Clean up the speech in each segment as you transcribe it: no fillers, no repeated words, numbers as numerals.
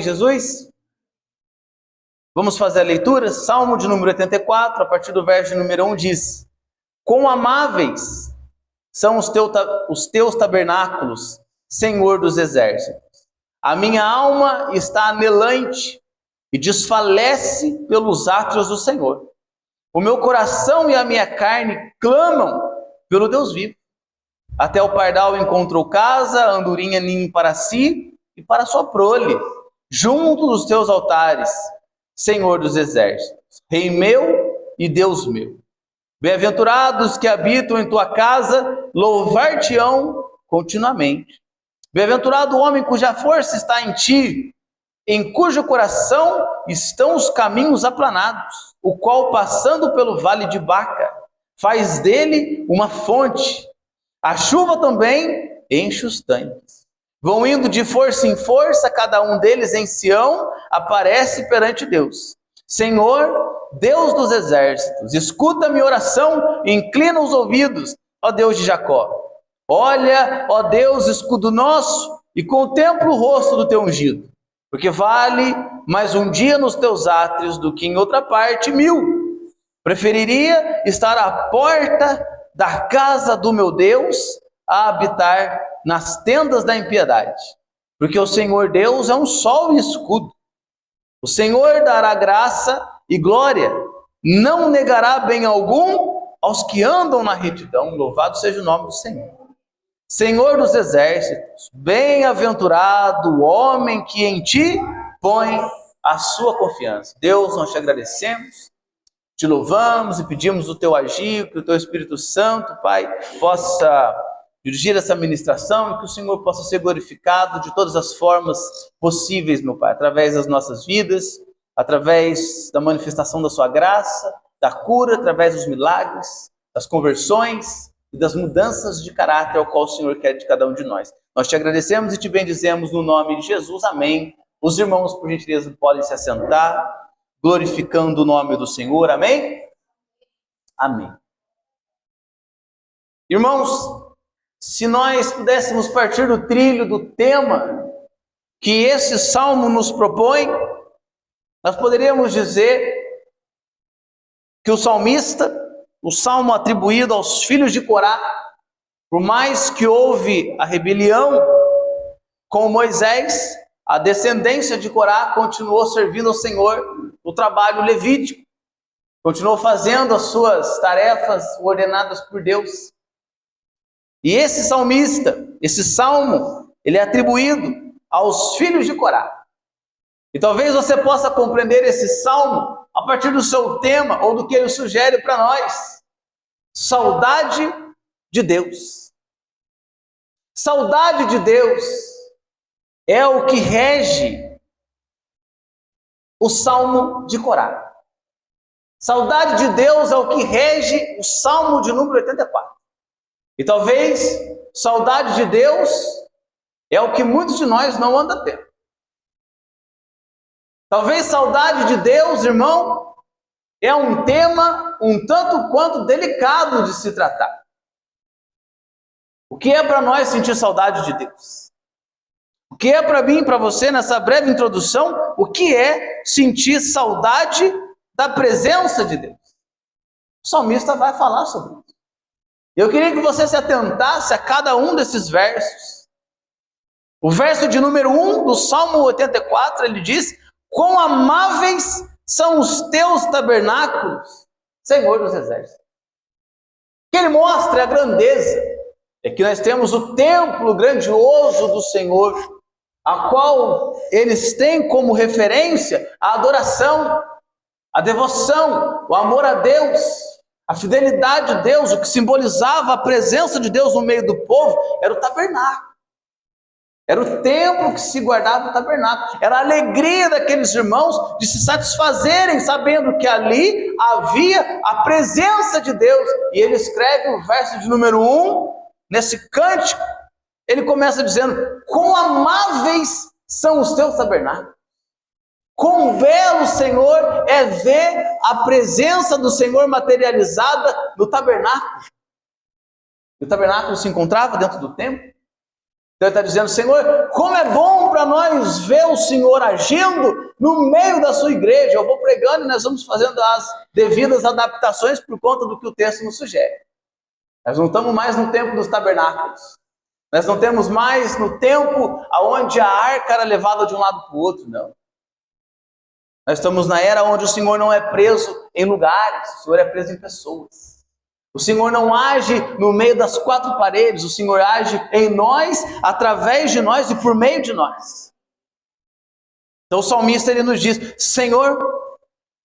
Jesus? Vamos fazer a leitura? Salmo de número 84, a partir do verso número 1 diz: Quão amáveis são os teus tabernáculos, Senhor dos exércitos. A minha alma está anelante e desfalece pelos átrios do Senhor. O meu coração e a minha carne clamam pelo Deus vivo. Até o pardal encontrou casa, a andorinha ninho para si e para sua prole, junto dos teus altares, Senhor dos exércitos, Rei meu e Deus meu. Bem-aventurados que habitam em tua casa, louvar-te-ão continuamente. Bem-aventurado o homem cuja força está em ti, em cujo coração estão os caminhos aplanados, o qual, passando pelo vale de Baca, faz dele uma fonte. A chuva também enche os tanques. Vão indo de força em força, cada um deles em Sião aparece perante Deus. Senhor, Deus dos exércitos, escuta minha oração e inclina os ouvidos, ó Deus de Jacó. Olha, ó Deus, escudo nosso, e contempla o rosto do teu ungido, porque vale mais um dia nos teus átrios do que em outra parte 1000. Preferiria estar à porta da casa do meu Deus a habitar nas tendas da impiedade, porque o Senhor Deus é um sol e escudo. O Senhor dará graça e glória, não negará bem algum aos que andam na retidão. Louvado seja o nome do Senhor. Senhor dos exércitos, bem-aventurado o homem que em ti põe a sua confiança. Deus, nós te agradecemos, te louvamos e pedimos o teu agir, que o teu Espírito Santo, Pai, possa dirigir essa ministração e que o Senhor possa ser glorificado de todas as formas possíveis, meu Pai, através das nossas vidas, através da manifestação da sua graça, da cura, através dos milagres, das conversões e das mudanças de caráter ao qual o Senhor quer de cada um de nós. Nós te agradecemos e te bendizemos no nome de Jesus. Amém. Os irmãos, por gentileza, podem se assentar, glorificando o nome do Senhor. Amém? Amém. Irmãos, se nós pudéssemos partir do trilho do tema que esse salmo nos propõe, nós poderíamos dizer que o salmista, o salmo atribuído aos filhos de Corá, por mais que houve a rebelião com Moisés, a descendência de Corá continuou servindo ao Senhor no trabalho levítico, continuou fazendo as suas tarefas ordenadas por Deus. E esse salmista, esse salmo, ele é atribuído aos filhos de Corá. E talvez você possa compreender esse salmo a partir do seu tema ou do que ele sugere para nós. Saudade de Deus. Saudade de Deus é o que rege o salmo de Corá. Saudade de Deus é o que rege o salmo de número 84. E talvez saudade de Deus é o que muitos de nós não andam tendo. Talvez saudade de Deus, irmão, é um tema um tanto quanto delicado de se tratar. O que é para nós sentir saudade de Deus? O que é para mim e para você, nessa breve introdução, o que é sentir saudade da presença de Deus? O salmista vai falar sobre isso. Eu queria que você se atentasse a cada um desses versos. O verso de número 1 do Salmo 84, ele diz: Quão amáveis são os teus tabernáculos, Senhor dos exércitos. Que ele mostra a grandeza. É que nós temos o templo grandioso do Senhor, a qual eles têm como referência a adoração, a devoção, o amor a Deus, a fidelidade a Deus. O que simbolizava a presença de Deus no meio do povo era o tabernáculo. Era o templo que se guardava o tabernáculo. Era a alegria daqueles irmãos de se satisfazerem sabendo que ali havia a presença de Deus. E ele escreve o verso de número 1, nesse cântico, ele começa dizendo: Quão amáveis são os teus tabernáculos. Quão belo, Senhor, é ver a presença do Senhor materializada no tabernáculo. O tabernáculo se encontrava dentro do templo. Então ele está dizendo, Senhor, como é bom para nós ver o Senhor agindo no meio da sua igreja. Eu vou pregando e nós vamos fazendo as devidas adaptações por conta do que o texto nos sugere. Nós não estamos mais no tempo dos tabernáculos. Nós não temos mais no tempo onde a arca era levada de um lado para o outro, não. Nós estamos na era onde o Senhor não é preso em lugares, o Senhor é preso em pessoas. O Senhor não age no meio das quatro paredes, o Senhor age em nós, através de nós e por meio de nós. Então o salmista ele nos diz, Senhor,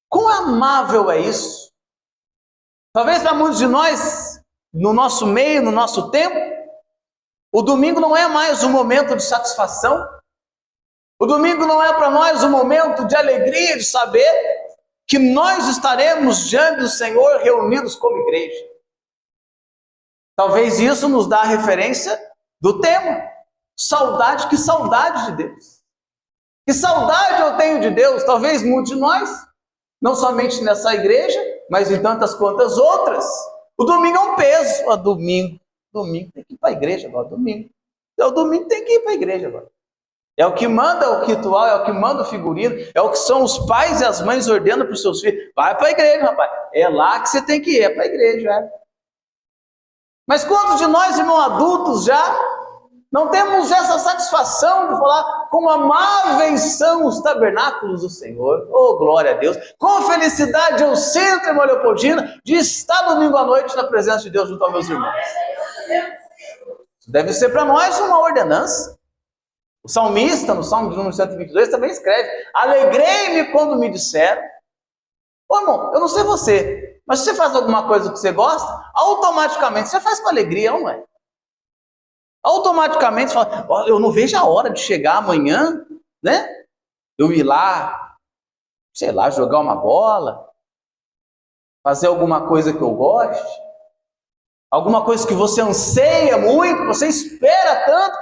quão amável é isso? Talvez para muitos de nós, no nosso meio, no nosso tempo, o domingo não é mais um momento de satisfação. O domingo não é para nós um momento de alegria, de saber que nós estaremos diante do Senhor reunidos como igreja. Talvez isso nos dá a referência do tema. Saudade, que saudade de Deus. Que saudade eu tenho de Deus. Talvez muitos de nós, não somente nessa igreja, mas em tantas quantas outras. O domingo é um peso. Domingo tem que ir para a igreja agora, domingo. Então, o domingo tem que ir para a igreja agora. É o que manda o ritual, é o que manda o figurino, é o que são os pais e as mães ordenando para os seus filhos. Vai para a igreja, rapaz. É lá que você tem que ir, é para a igreja. É. Mas quantos de nós, irmãos adultos, já não temos essa satisfação de falar como amáveis são os tabernáculos do Senhor? Oh, glória a Deus! Com felicidade eu sinto, irmã Leopoldina, de estar domingo à noite na presença de Deus junto aos meus irmãos. Deve ser para nós uma ordenança. O salmista, no Salmo de número 122, também escreve, alegrei-me quando me disseram. Ô irmão, eu não sei você, mas se você faz alguma coisa que você gosta, automaticamente você faz com alegria, não é? Automaticamente você fala, oh, eu não vejo a hora de chegar amanhã, né? Eu ir lá, sei lá, jogar uma bola, fazer alguma coisa que eu goste. Alguma coisa que você anseia muito, você espera tanto,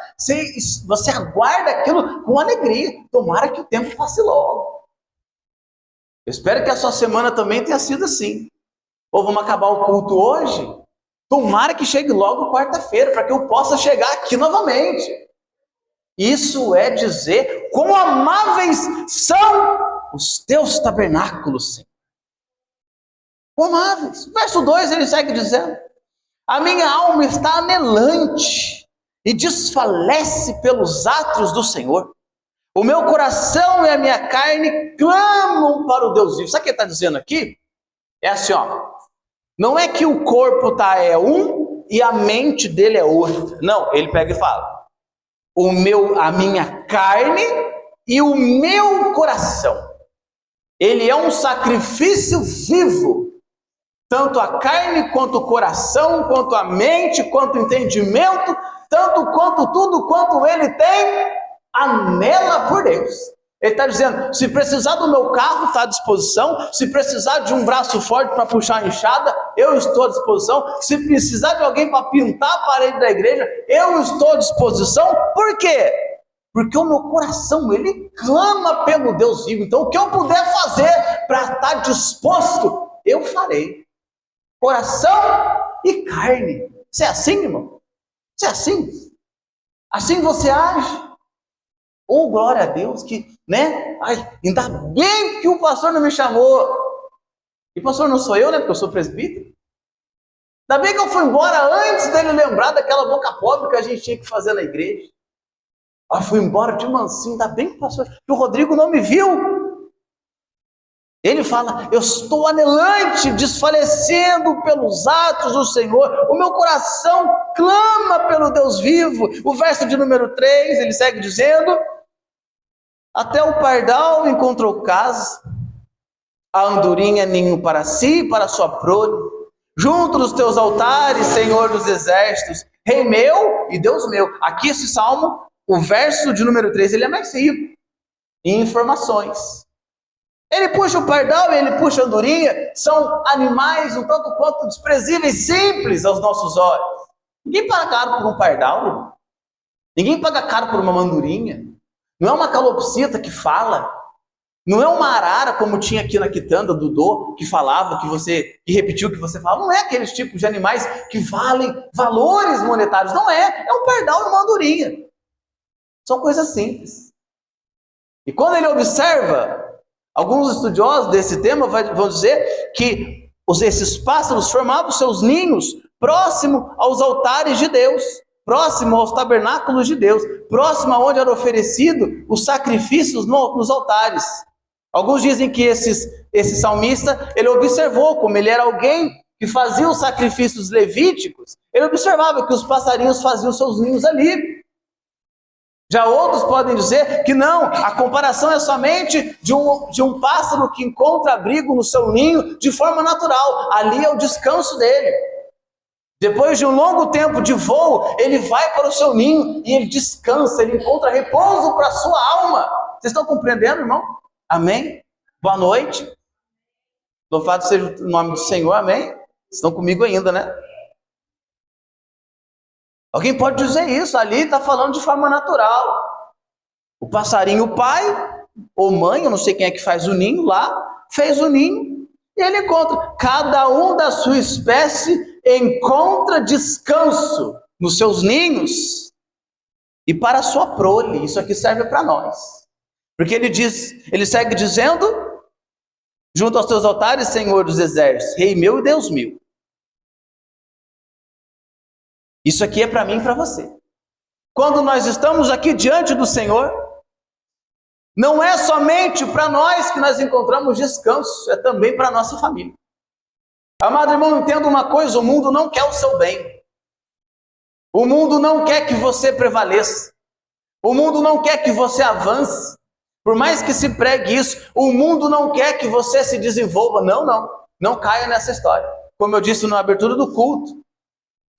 você aguarda aquilo com alegria. Tomara que o tempo passe logo. Eu espero que a sua semana também tenha sido assim. Ou vamos acabar o culto hoje? Tomara que chegue logo quarta-feira, para que eu possa chegar aqui novamente. Isso é dizer quão amáveis são os teus tabernáculos, Senhor. Quão amáveis. Verso 2 ele segue dizendo, a minha alma está anelante e desfalece pelos átrios do Senhor. O meu coração e a minha carne clamam para o Deus vivo. Sabe o que ele está dizendo aqui? É assim, ó. Não é que o corpo é um e a mente dele é outra. Não, ele pega e fala. A minha carne e o meu coração. Ele é um sacrifício vivo. Tanto a carne, quanto o coração, quanto a mente, quanto o entendimento, tanto quanto tudo quanto ele tem, anela por Deus. Ele está dizendo, se precisar do meu carro, está à disposição. Se precisar de um braço forte para puxar a enxada, eu estou à disposição. Se precisar de alguém para pintar a parede da igreja, eu estou à disposição. Por quê? Porque o meu coração, ele clama pelo Deus vivo. Então, o que eu puder fazer para estar disposto, eu farei. Coração e carne. Você é assim, irmão? Você é assim? Assim você age? Oh, glória a Deus, que, né? Ai, ainda bem que o pastor não me chamou. E pastor não sou eu, né? Porque eu sou presbítero. Ainda bem que eu fui embora antes dele lembrar daquela boca pobre que a gente tinha que fazer na igreja. Eu fui embora de mansinho. Ainda bem que o Rodrigo não me viu. Ele fala, eu estou anelante, desfalecendo pelos atos do Senhor. O meu coração clama pelo Deus vivo. O verso de número 3, ele segue dizendo, até o pardal encontrou casa, a andorinha ninho para si e para sua prole. Junto dos teus altares, Senhor dos exércitos, Rei meu e Deus meu. Aqui esse salmo, o verso de número 3, ele é mais rico em informações. Ele puxa o pardal e ele puxa a andorinha, são animais um tanto quanto desprezíveis, simples aos nossos olhos. Ninguém paga caro por um pardal, irmão. Ninguém paga caro por uma andorinha. Não é uma calopsita que fala. Não é uma arara como tinha aqui na quitanda do Dô, que falava, que repetiu o que você falava. Não é aqueles tipos de animais que valem valores monetários. Não é. É um pardal e uma andorinha. São coisas simples. E quando ele observa, alguns estudiosos desse tema vão dizer que esses pássaros formavam seus ninhos próximo aos altares de Deus, próximo aos tabernáculos de Deus, próximo aonde era oferecido os sacrifícios nos altares. Alguns dizem que esse salmista, ele observou como ele era alguém que fazia os sacrifícios levíticos, ele observava que os passarinhos faziam seus ninhos ali. Já outros podem dizer que não, a comparação é somente de um pássaro que encontra abrigo no seu ninho de forma natural. Ali é o descanso dele. Depois de um longo tempo de voo, ele vai para o seu ninho e ele descansa, ele encontra repouso para a sua alma. Vocês estão compreendendo, irmão? Amém? Boa noite. Louvado seja o nome do Senhor, amém? Vocês estão comigo ainda, né? Alguém pode dizer isso, ali está falando de forma natural. O passarinho pai, ou mãe, eu não sei quem é que faz o ninho lá, fez o ninho e ele encontra. Cada um da sua espécie encontra descanso nos seus ninhos e para a sua prole. Isso aqui serve para nós. Porque ele segue dizendo, junto aos teus altares, Senhor dos exércitos, Rei meu e Deus meu. Isso aqui é para mim e para você. Quando nós estamos aqui diante do Senhor, não é somente para nós que nós encontramos descanso, é também para a nossa família. Amado irmão, entenda uma coisa, o mundo não quer o seu bem. O mundo não quer que você prevaleça. O mundo não quer que você avance. Por mais que se pregue isso, o mundo não quer que você se desenvolva. Não caia nessa história. Como eu disse na abertura do culto,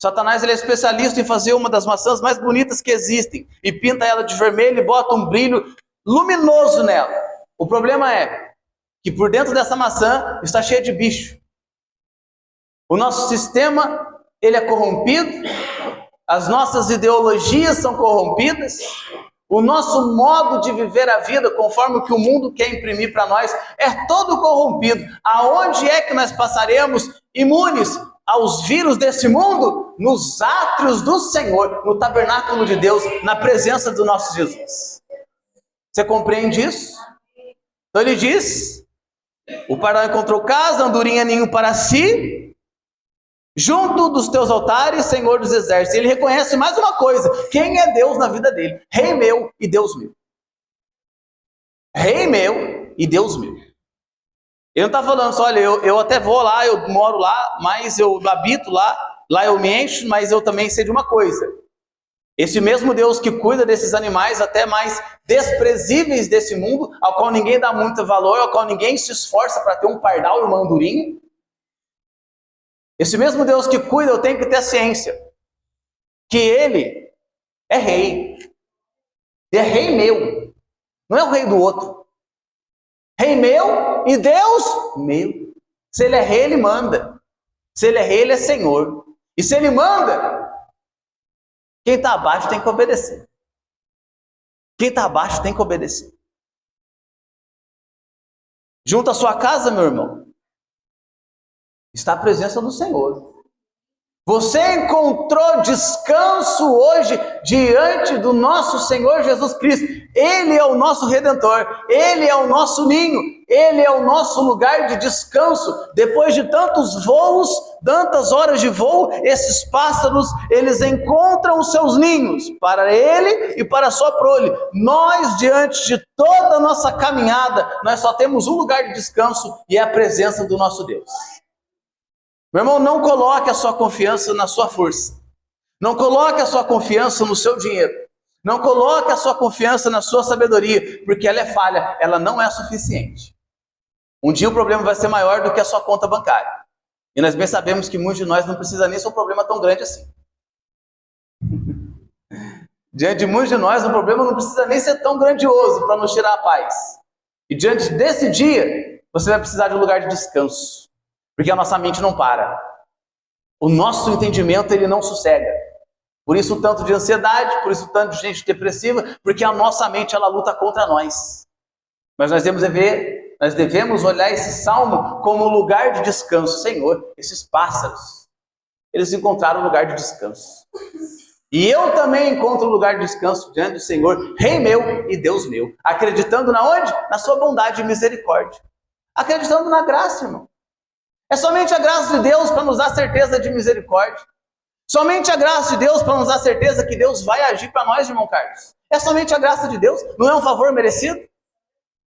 Satanás ele é especialista em fazer uma das maçãs mais bonitas que existem e pinta ela de vermelho e bota um brilho luminoso nela. O problema é que por dentro dessa maçã está cheia de bicho. O nosso sistema ele é corrompido, as nossas ideologias são corrompidas, o nosso modo de viver a vida, conforme o que o mundo quer imprimir para nós, é todo corrompido. Aonde é que nós passaremos imunes aos vírus desse mundo? Nos átrios do Senhor, no tabernáculo de Deus, na presença do nosso Jesus. Você compreende isso? Então ele diz, o pardal encontrou casa, andorinha ninho para si, junto dos teus altares, Senhor dos exércitos. Ele reconhece mais uma coisa, quem é Deus na vida dele? Rei meu e Deus meu. Rei meu e Deus meu. Ele não está falando só, olha, eu até vou lá, eu moro lá, mas eu habito lá eu me encho, mas eu também sei de uma coisa. Esse mesmo Deus que cuida desses animais até mais desprezíveis desse mundo, ao qual ninguém dá muito valor, ao qual ninguém se esforça para ter um pardal e uma andorinha. Esse mesmo Deus que cuida, eu tenho que ter a ciência que Ele é rei. E é rei meu, não é o rei do outro. Rei meu e Deus meu. Se Ele é rei, Ele manda. Se Ele é rei, Ele é Senhor. E se Ele manda, quem está abaixo tem que obedecer. Quem está abaixo tem que obedecer. Junto à sua casa, meu irmão, está a presença do Senhor. Você encontrou descanso hoje diante do nosso Senhor Jesus Cristo. Ele é o nosso Redentor, Ele é o nosso ninho, Ele é o nosso lugar de descanso. Depois de tantos voos, tantas horas de voo, esses pássaros, eles encontram os seus ninhos para ele e para a sua prole. Nós, diante de toda a nossa caminhada, nós só temos um lugar de descanso e é a presença do nosso Deus. Meu irmão, não coloque a sua confiança na sua força. Não coloque a sua confiança no seu dinheiro. Não coloque a sua confiança na sua sabedoria, porque ela é falha, ela não é suficiente. Um dia o problema vai ser maior do que a sua conta bancária. E nós bem sabemos que muitos de nós não precisam nem ser um problema tão grande assim. Diante de muitos de nós, o problema não precisa nem ser tão grandioso para nos tirar a paz. E diante desse dia, você vai precisar de um lugar de descanso. Porque a nossa mente não para. O nosso entendimento, ele não sossega. Por isso o tanto de ansiedade, por isso o tanto de gente depressiva, porque a nossa mente, ela luta contra nós. Mas nós devemos olhar esse salmo como um lugar de descanso. Senhor, esses pássaros, eles encontraram um lugar de descanso. E eu também encontro lugar de descanso diante do Senhor, Rei meu e Deus meu. Acreditando na onde? Na sua bondade e misericórdia. Acreditando na graça, irmão. É somente a graça de Deus para nos dar certeza de misericórdia. Somente a graça de Deus para nos dar certeza que Deus vai agir para nós, irmão Carlos. É somente a graça de Deus, não é um favor merecido.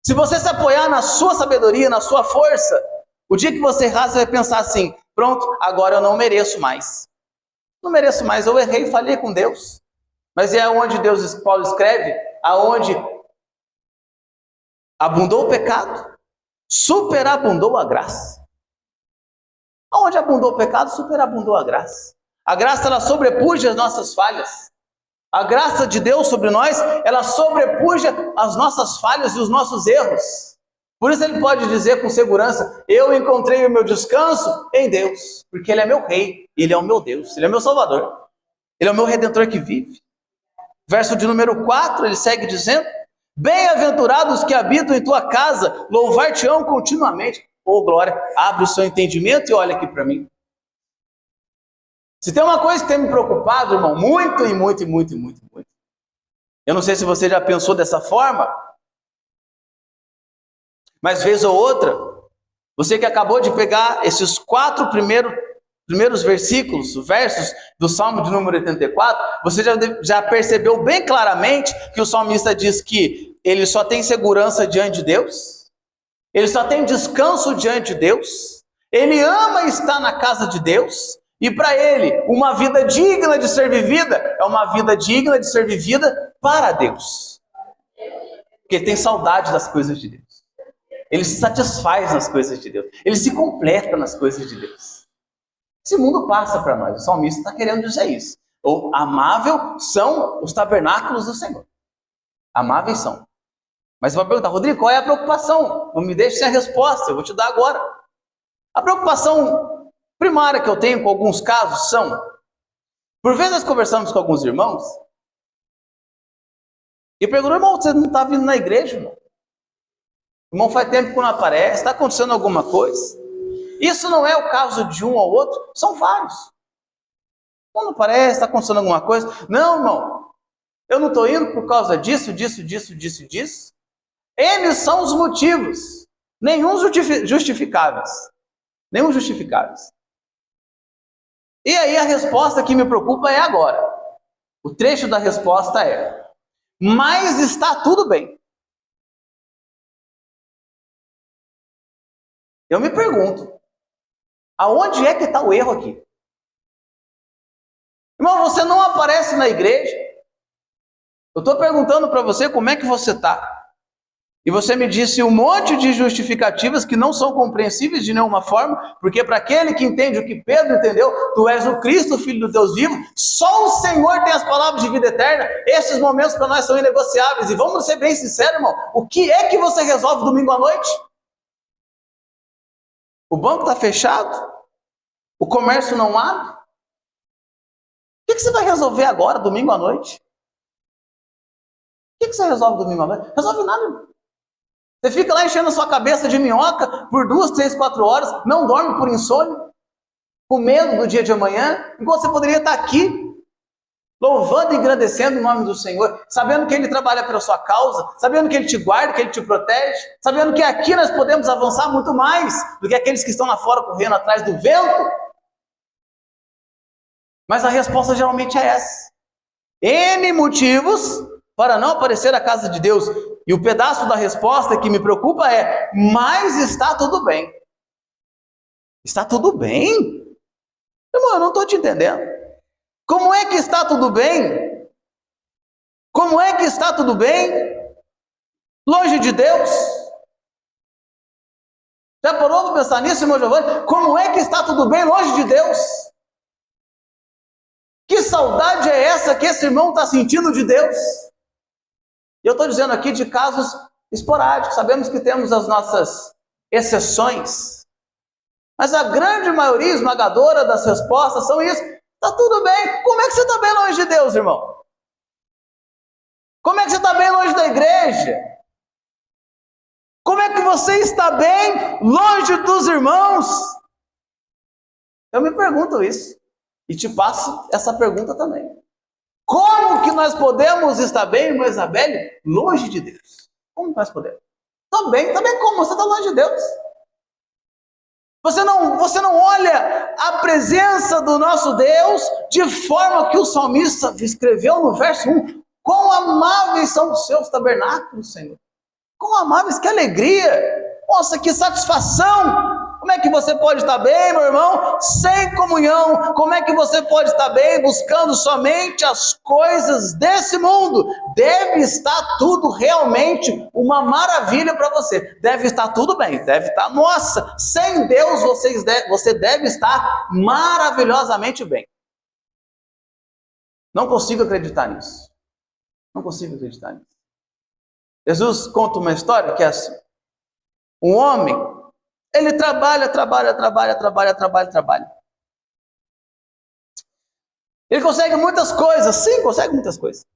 Se você se apoiar na sua sabedoria, na sua força, o dia que você errar, você vai pensar assim, pronto, agora eu não mereço mais. Não mereço mais, eu errei e falhei com Deus. Mas é onde Paulo escreve, aonde abundou o pecado, superabundou a graça. Aonde abundou o pecado, superabundou a graça. A graça, ela sobrepuja as nossas falhas. A graça de Deus sobre nós, ela sobrepuja as nossas falhas e os nossos erros. Por isso ele pode dizer com segurança, eu encontrei o meu descanso em Deus, porque Ele é meu Rei, Ele é o meu Deus, Ele é o meu Salvador, Ele é o meu Redentor que vive. Verso de número 4, ele segue dizendo, bem-aventurados que habitam em tua casa, louvar-te-ão continuamente. Oh glória, abre o seu entendimento e olha aqui para mim. Se tem uma coisa que tem me preocupado, irmão, muito. Eu não sei se você já pensou dessa forma, mas vez ou outra, você que acabou de pegar esses 4 primeiros versos do Salmo de número 84, você já percebeu bem claramente que o salmista diz que ele só tem segurança diante de Deus, ele só tem descanso diante de Deus, ele ama estar na casa de Deus, e para ele, uma vida digna de ser vivida, é uma vida digna de ser vivida para Deus. Porque ele tem saudade das coisas de Deus. Ele se satisfaz nas coisas de Deus. Ele se completa nas coisas de Deus. Esse mundo passa para nós. O salmista está querendo dizer isso. O amável são os tabernáculos do Senhor. Amáveis são. Mas você vai perguntar, Rodrigo, qual é a preocupação? Não me deixe sem a resposta, eu vou te dar agora. A preocupação primária que eu tenho com alguns casos são, por vezes nós conversamos com alguns irmãos, e perguntam, irmão, você não está vindo na igreja, irmão? Irmão, faz tempo que não aparece, está acontecendo alguma coisa? Isso não é o caso de um ou outro, são vários. Não aparece, está acontecendo alguma coisa? Não, irmão, eu não estou indo por causa disso. Eles são os motivos, nenhum justificáveis. Nenhum justificáveis. E aí a resposta que me preocupa é agora. O trecho da resposta é, mas está tudo bem. Eu me pergunto, aonde é que está o erro aqui? Irmão, você não aparece na igreja. Eu estou perguntando para você como é que você está. E você me disse um monte de justificativas que não são compreensíveis de nenhuma forma, porque para aquele que entende o que Pedro entendeu, tu és o Cristo, Filho do Deus vivo, só o Senhor tem as palavras de vida eterna, esses momentos para nós são inegociáveis. E vamos ser bem sinceros, irmão, o que é que você resolve domingo à noite? O banco está fechado? O comércio não abre? O que você vai resolver agora, domingo à noite? O que você resolve domingo à noite? Resolve nada, irmão. Você fica lá enchendo a sua cabeça de minhoca por 2, 3, 4 horas, não dorme por insônia, com medo do dia de amanhã, enquanto você poderia estar aqui, louvando e agradecendo o nome do Senhor, sabendo que Ele trabalha pela sua causa, sabendo que Ele te guarda, que Ele te protege, sabendo que aqui nós podemos avançar muito mais do que aqueles que estão lá fora correndo atrás do vento. Mas a resposta geralmente é essa. N motivos para não aparecer à casa de Deus. E o pedaço da resposta que me preocupa é, mas está tudo bem. Está tudo bem? Irmão, eu não estou te entendendo. Como é que está tudo bem? Como é que está tudo bem? Longe de Deus? Já parou para pensar nisso, irmão Giovanni? Como é que está tudo bem longe de Deus? Que saudade é essa que esse irmão está sentindo de Deus? Eu estou dizendo aqui de casos esporádicos, sabemos que temos as nossas exceções, mas a grande maioria esmagadora das respostas são isso. Está tudo bem. Como é que você está bem longe de Deus, irmão? Como é que você está bem longe da igreja? Como é que você está bem longe dos irmãos? Eu me pergunto isso e te passo essa pergunta também. Como que nós podemos estar bem, irmã Isabelle, longe de Deus? Como nós podemos? Estou bem como? Você está longe de Deus. Você não olha a presença do nosso Deus de forma que o salmista escreveu no verso 1. Quão amáveis são os seus tabernáculos, Senhor. Quão amáveis, que alegria. Nossa, que satisfação. Como é que você pode estar bem, meu irmão, sem comunhão? Como é que você pode estar bem buscando somente as coisas desse mundo? Deve estar tudo realmente uma maravilha para você. Deve estar tudo bem, deve estar, nossa, sem Deus você deve estar maravilhosamente bem. Não consigo acreditar nisso. Não consigo acreditar nisso. Jesus conta uma história que é assim. Um homem, ele trabalha. Ele consegue muitas coisas, sim, consegue muitas coisas.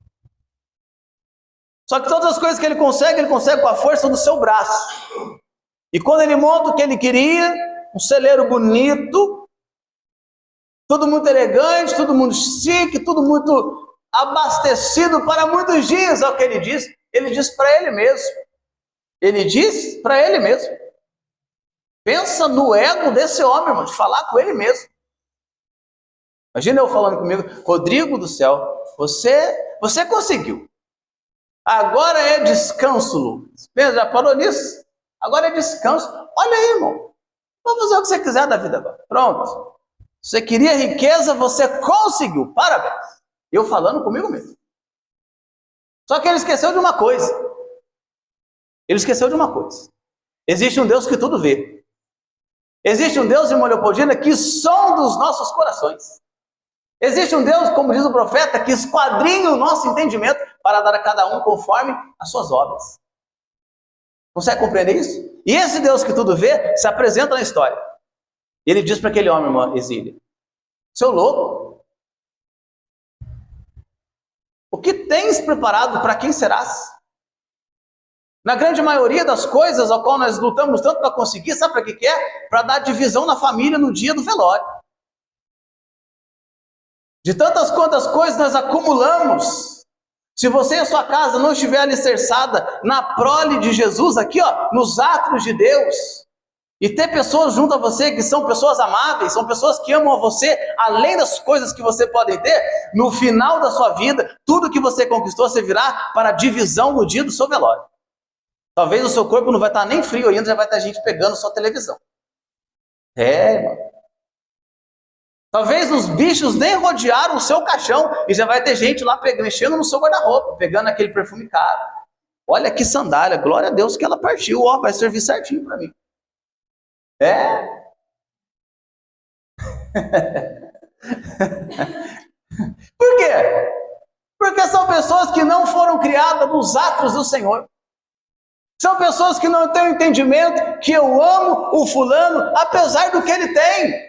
Só que todas as coisas que ele consegue com a força do seu braço. E quando ele monta o que ele queria, um celeiro bonito, tudo muito elegante, tudo muito chique, tudo muito abastecido para muitos dias, é o que ele diz. Ele diz para ele mesmo. Ele diz para ele mesmo. Pensa no ego desse homem, irmão, de falar com ele mesmo. Imagina eu falando comigo, Rodrigo do céu, você conseguiu. Agora é descanso, Lucas. Já parou nisso? Agora é descanso. Olha aí, irmão. Vamos fazer o que você quiser da vida agora. Pronto. Você queria riqueza, você conseguiu. Parabéns. Eu falando comigo mesmo. Só que ele esqueceu de uma coisa. Existe um Deus que tudo vê. Existe um Deus, irmã Leopoldina, que sonda os nossos corações. Existe um Deus, como diz o profeta, que esquadrinha o nosso entendimento para dar a cada um conforme as suas obras. Consegue compreender isso? E esse Deus que tudo vê se apresenta na história. Ele diz para aquele homem, irmã Exília, seu louco, o que tens preparado para quem serás? Na grande maioria das coisas ao qual nós lutamos tanto para conseguir, sabe para que é? Para dar divisão na família no dia do velório. De tantas quantas coisas nós acumulamos, se você e a sua casa não estiver alicerçada na prole de Jesus, aqui ó, nos atos de Deus, e ter pessoas junto a você que são pessoas amáveis, são pessoas que amam a você, além das coisas que você pode ter, no final da sua vida, tudo que você conquistou servirá para divisão no dia do seu velório. Talvez o seu corpo não vai estar nem frio ainda, já vai estar gente pegando sua televisão. Irmão. Talvez os bichos nem rodearam o seu caixão e já vai ter gente lá mexendo no seu guarda-roupa, pegando aquele perfume caro. Olha que sandália, glória a Deus que ela partiu, ó, vai servir certinho para mim. Por quê? Porque são pessoas que não foram criadas nos atos do Senhor. São pessoas que não têm o entendimento que eu amo o fulano, apesar do que ele tem.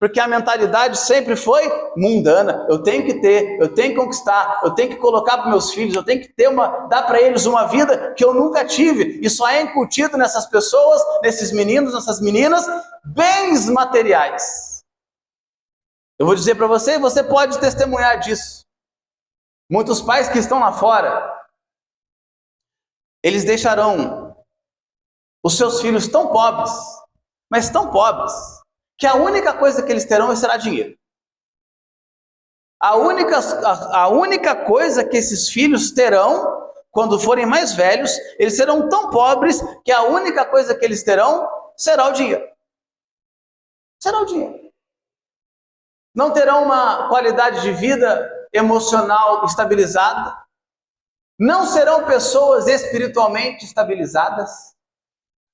Porque a mentalidade sempre foi mundana. Eu tenho que ter, eu tenho que conquistar, eu tenho que colocar para meus filhos, eu tenho que ter dar para eles uma vida que eu nunca tive. E só é incutido nessas pessoas, nesses meninos, nessas meninas, bens materiais. Eu vou dizer para você, e você pode testemunhar disso. Muitos pais que estão lá fora, eles deixarão os seus filhos tão pobres, mas tão pobres, que a única coisa que eles terão será dinheiro. A única coisa que esses filhos terão, quando forem mais velhos, eles serão tão pobres que a única coisa que eles terão será o dinheiro. Será o dinheiro. Não terão uma qualidade de vida emocional estabilizada. Não serão pessoas espiritualmente estabilizadas.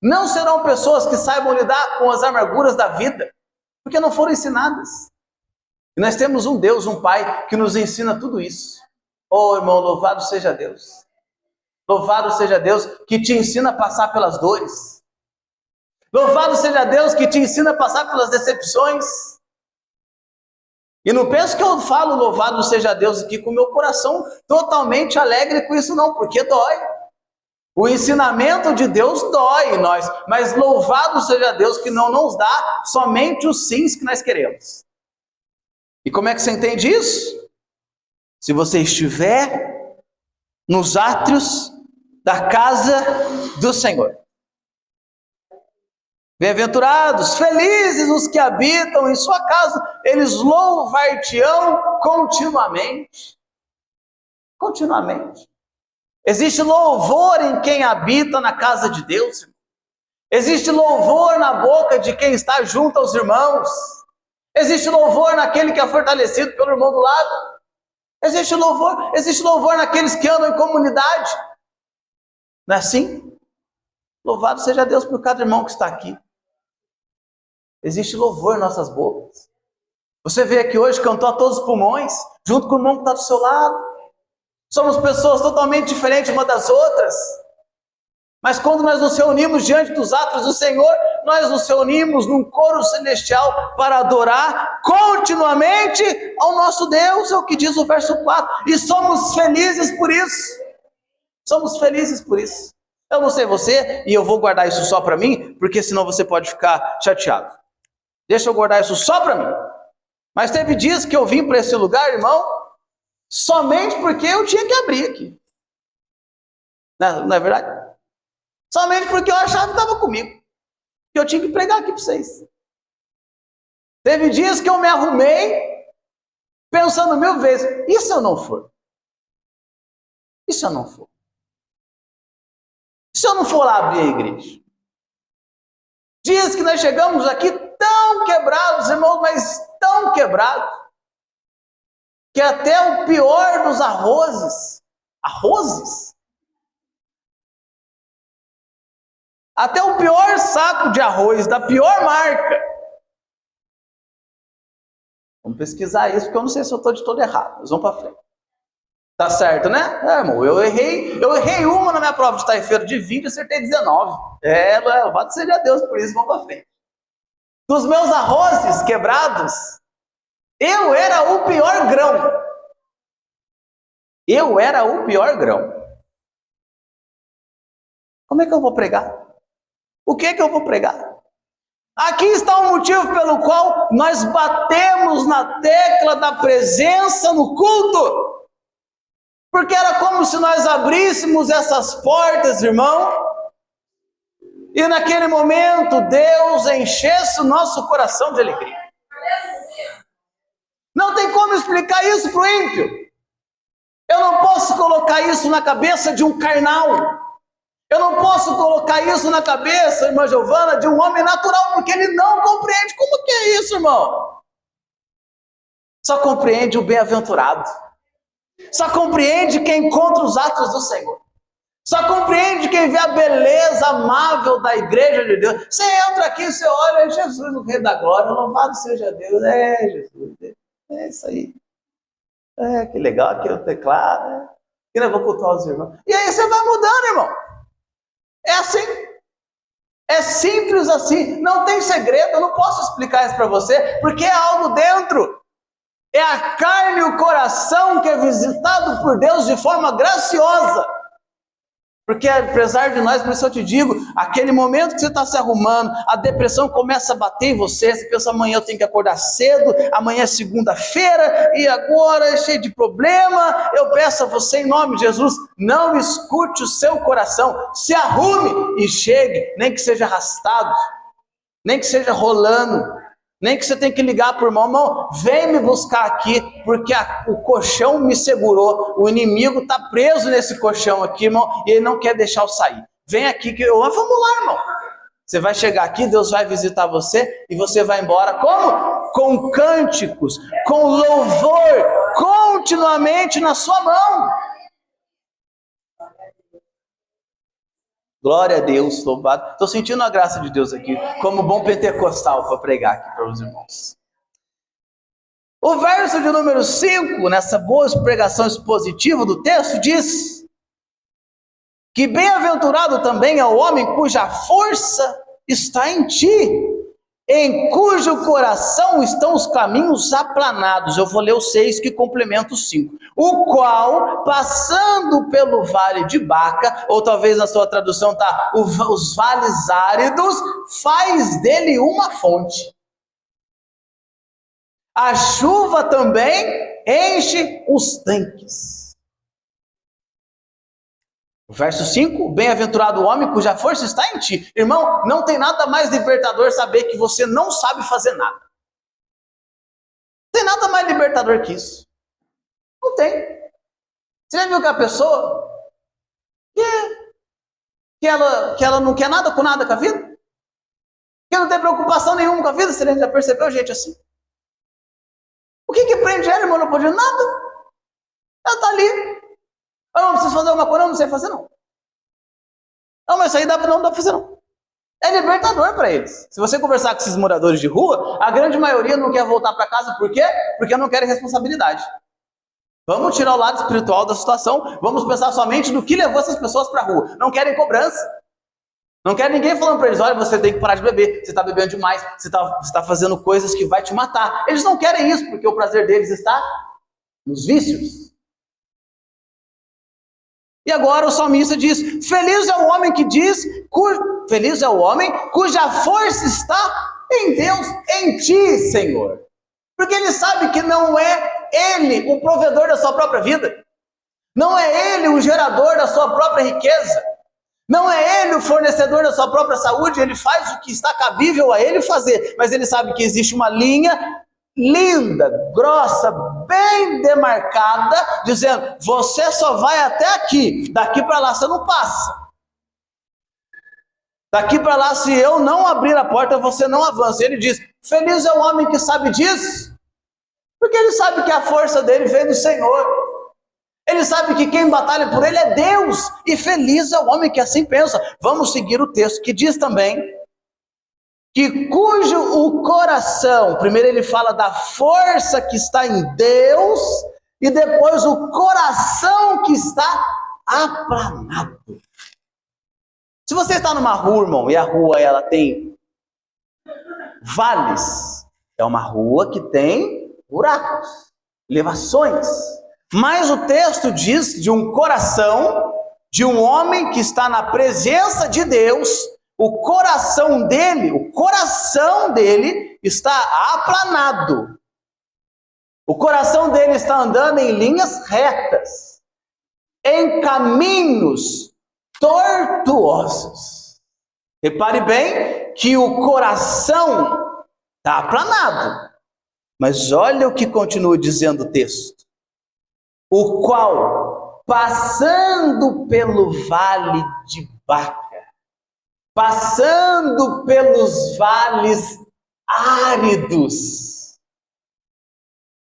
Não serão pessoas que saibam lidar com as amarguras da vida, porque não foram ensinadas. E nós temos um Deus, um Pai, que nos ensina tudo isso. Oh, irmão, louvado seja Deus. Louvado seja Deus que te ensina a passar pelas dores. Louvado seja Deus que te ensina a passar pelas decepções. E não penso que eu falo louvado seja Deus aqui com o meu coração totalmente alegre com isso não, porque dói. O ensinamento de Deus dói em nós, mas louvado seja Deus que não nos dá somente os sims que nós queremos. E como é que você entende isso? se você estiver nos átrios da casa do Senhor. Bem-aventurados, felizes os que habitam em sua casa, eles louvar-te-ão continuamente. Continuamente. Existe louvor em quem habita na casa de Deus. Existe louvor na boca de quem está junto aos irmãos. Existe louvor naquele que é fortalecido pelo irmão do lado. Existe louvor naqueles que andam em comunidade. Não é assim? Louvado seja Deus por cada irmão que está aqui. Existe louvor em nossas bocas. Você veio aqui hoje, cantou a todos os pulmões, junto com o irmão que está do seu lado. Somos pessoas totalmente diferentes uma das outras. Mas quando nós nos reunimos diante dos atos do Senhor, nós nos reunimos num coro celestial para adorar continuamente ao nosso Deus, é o que diz o verso 4. E somos felizes por isso. Somos felizes por isso. Eu não sei você, e eu vou guardar isso só para mim, porque senão você pode ficar chateado. Deixa eu guardar isso só para mim. Mas teve dias que eu vim para esse lugar, irmão, somente porque eu tinha que abrir aqui. Não é verdade? Somente porque eu achava que estava comigo. Que eu tinha que pregar aqui para vocês. Teve dias que eu me arrumei, pensando 1000 vezes, e se eu não for? E se eu não for? Se eu não for lá abrir a igreja? Dias que nós chegamos aqui tão quebrados, irmãos, mas tão quebrados, que até o pior dos arrozes, até o pior saco de arroz, da pior marca. Vamos pesquisar isso, porque eu não sei se eu estou de todo errado, mas vamos para frente. Tá certo, né? Irmão, eu errei uma na minha prova de taifeiro de 20 e acertei 19. Louvado seja Deus por isso, vamos para frente. Dos meus arrozes quebrados, eu era o pior grão. Eu era o pior grão. Como é que eu vou pregar? O que é que eu vou pregar? Aqui está o motivo pelo qual nós batemos na tecla da presença no culto. Porque era como se nós abríssemos essas portas, irmão, e naquele momento Deus enchesse o nosso coração de alegria. Não tem como explicar isso para o ímpio. Eu não posso colocar isso na cabeça de um carnal. Eu não posso colocar isso na cabeça, irmã Giovana, de um homem natural, porque ele não compreende. Como que é isso, irmão? Só compreende o bem-aventurado. Só compreende quem encontra os atos do Senhor. Só compreende quem vê a beleza amável da igreja de Deus. Você entra aqui, você olha, Jesus, o Rei da Glória, louvado seja Deus. Jesus, é isso aí. Que legal, aqui é o teclado. E nós vamos cultuar os irmãos. E aí você vai mudando, irmão. É assim. É simples assim. Não tem segredo, eu não posso explicar isso para você, porque é algo dentro. É a carne e o coração que é visitado por Deus de forma graciosa. Porque apesar de nós, por isso eu te digo, aquele momento que você está se arrumando, a depressão começa a bater em você, você pensa, amanhã eu tenho que acordar cedo, amanhã é segunda-feira, e agora é cheio de problema. Eu peço a você, em nome de Jesus, não escute o seu coração, se arrume e chegue, nem que seja arrastado, nem que seja rolando, nem que você tenha que ligar para o irmão, vem me buscar aqui, porque o colchão me segurou, o inimigo está preso nesse colchão aqui, irmão, e ele não quer deixar eu sair. Vem aqui, vamos lá, irmão. Você vai chegar aqui, Deus vai visitar você, e você vai embora, como? Com cânticos, com louvor, continuamente na sua mão. Glória a Deus, louvado. Estou sentindo a graça de Deus aqui, como bom pentecostal para pregar aqui para os irmãos. O verso de número 5, nessa boa pregação expositiva do texto, diz que bem-aventurado também é o homem cuja força está em ti, em cujo coração estão os caminhos aplanados. Eu vou ler o 6 que complementa o 5. O qual, passando pelo vale de Baca, ou talvez na sua tradução está os vales áridos, faz dele uma fonte. A chuva também enche os tanques. O verso 5, bem-aventurado o homem cuja força está em ti. Irmão, não tem nada mais libertador saber que você não sabe fazer nada. Não tem nada mais libertador que isso. Não tem. Você já viu que a pessoa que ela não quer nada com nada com a vida? Que não tem preocupação nenhuma com a vida? Você já percebeu gente assim? O que prende ela, irmão? Não pode nada. Ela está ali. Eu não preciso fazer uma coisa, eu não sei fazer não. Não, mas isso aí não dá para fazer não. É libertador para eles. Se você conversar com esses moradores de rua, a grande maioria não quer voltar para casa, por quê? Porque não querem responsabilidade. Vamos tirar o lado espiritual da situação, vamos pensar somente no que levou essas pessoas para a rua. Não querem cobrança. Não quer ninguém falando para eles, olha, você tem que parar de beber, você está bebendo demais, você está fazendo coisas que vai te matar. Eles não querem isso, porque o prazer deles está nos vícios. E agora o salmista diz, feliz é o homem que diz, feliz é o homem cuja força está em Deus, em ti, Senhor. Porque ele sabe que não é ele o provedor da sua própria vida. Não é ele o gerador da sua própria riqueza. Não é ele o fornecedor da sua própria saúde. Ele faz o que está cabível a ele fazer. Mas ele sabe que existe uma linha linda, grossa, bem demarcada, dizendo, você só vai até aqui. Daqui para lá você não passa. Daqui para lá, se eu não abrir a porta, você não avança. Ele diz, feliz é o homem que sabe disso. Porque ele sabe que a força dele vem do Senhor. Ele sabe que quem batalha por ele é Deus. E feliz é o homem que assim pensa. Vamos seguir o texto que diz também que cujo o coração, primeiro ele fala da força que está em Deus, e depois o coração que está aplanado. Se você está numa rua, irmão, e a rua ela tem vales, é uma rua que tem buracos, elevações. Mas o texto diz de um coração, de um homem que está na presença de Deus, o coração dele está aplanado. O coração dele está andando em linhas retas, em caminhos tortuosos. Repare bem que o coração está aplanado. Mas olha o que continua dizendo o texto. O qual, passando pelo vale de Baca, passando pelos vales áridos.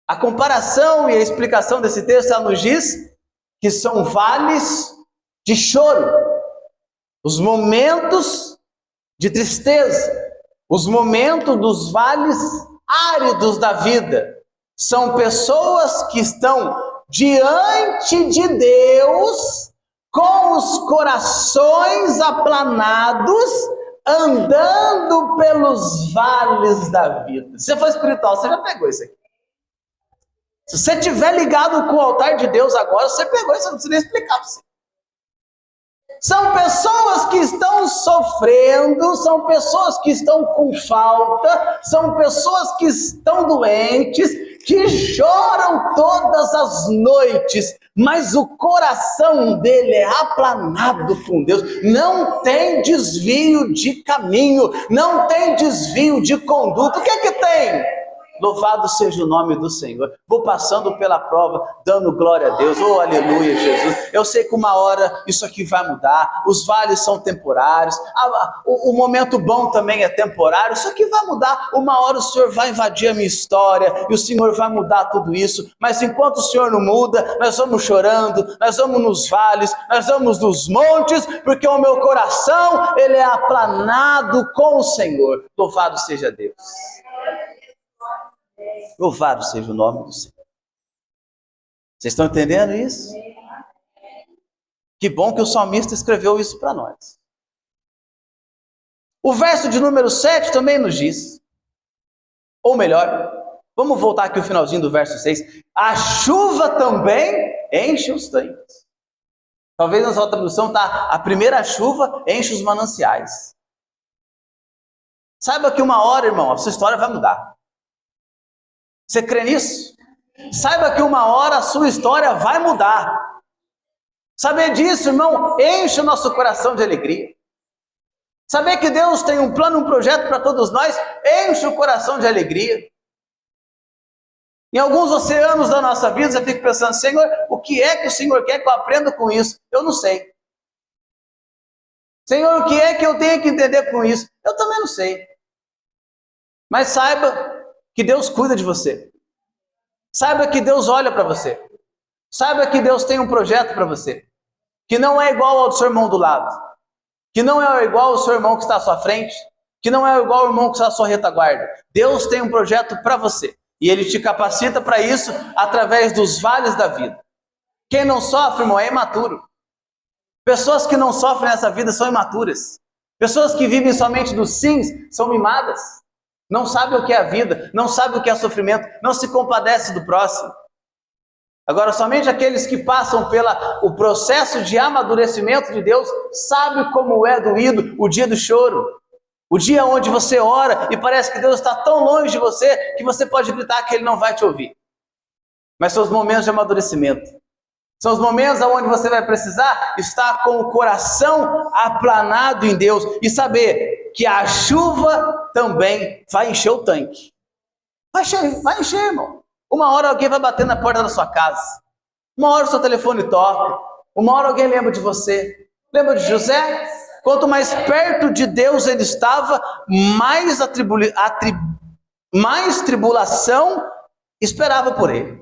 A comparação e a explicação desse texto, ela nos diz que são vales de choro, os momentos de tristeza, os momentos dos vales áridos da vida. São pessoas que estão diante de Deus, com os corações aplanados, andando pelos vales da vida. Se você for espiritual, você já pegou isso aqui. Se você estiver ligado com o altar de Deus agora, você pegou isso, não precisa nem explicar para você. São pessoas que estão sofrendo, são pessoas que estão com falta, são pessoas que estão doentes, que choram todas as noites, mas o coração dele é aplanado com Deus, não tem desvio de caminho, não tem desvio de conduta. O que é que tem? Louvado seja o nome do Senhor. Vou passando pela prova, dando glória a Deus. Oh, aleluia, Jesus. Eu sei que uma hora isso aqui vai mudar. Os vales são temporários. O momento bom também é temporário. Isso aqui vai mudar. Uma hora o Senhor vai invadir a minha história e o Senhor vai mudar tudo isso. Mas enquanto o Senhor não muda, nós vamos chorando, nós vamos nos vales, nós vamos nos montes, porque o meu coração, ele é aplanado com o Senhor. Louvado seja Deus. Louvado seja o nome do Senhor. Vocês estão entendendo isso? Que bom que o salmista escreveu isso para nós. O verso de número 7 também nos diz, ou melhor, vamos voltar aqui ao finalzinho do verso 6. A chuva também enche os tanques. Talvez na sua tradução está, a primeira chuva enche os mananciais. Saiba que uma hora, irmão, a sua história vai mudar. Você crê nisso? Saiba que uma hora a sua história vai mudar. Saber disso, irmão, enche o nosso coração de alegria. Saber que Deus tem um plano, um projeto para todos nós, enche o coração de alegria. Em alguns oceanos da nossa vida, eu fico pensando, Senhor, o que é que o Senhor quer que eu aprenda com isso? Eu não sei. Senhor, o que é que eu tenho que entender com isso? Eu também não sei. Mas saiba que Deus cuida de você. Saiba que Deus olha para você. Saiba que Deus tem um projeto para você. Que não é igual ao do seu irmão do lado. Que não é igual ao seu irmão que está à sua frente. Que não é igual ao irmão que está à sua retaguarda. Deus tem um projeto para você. E Ele te capacita para isso através dos vales da vida. Quem não sofre, irmão, é imaturo. Pessoas que não sofrem nessa vida são imaturas. Pessoas que vivem somente dos sims são mimadas. Não sabem o que é a vida, não sabem o que é sofrimento, não se compadece do próximo. Agora, somente aqueles que passam pelo processo de amadurecimento de Deus sabem como é doído o dia do choro. O dia onde você ora e parece que Deus está tão longe de você que você pode gritar que Ele não vai te ouvir. Mas são os momentos de amadurecimento. São os momentos onde você vai precisar estar com o coração aplanado em Deus e saber que a chuva também vai encher o tanque. Vai encher, irmão. Uma hora alguém vai bater na porta da sua casa. Uma hora o seu telefone toca. Uma hora alguém lembra de você. Lembra de José? Quanto mais perto de Deus ele estava, mais tribulação esperava por ele.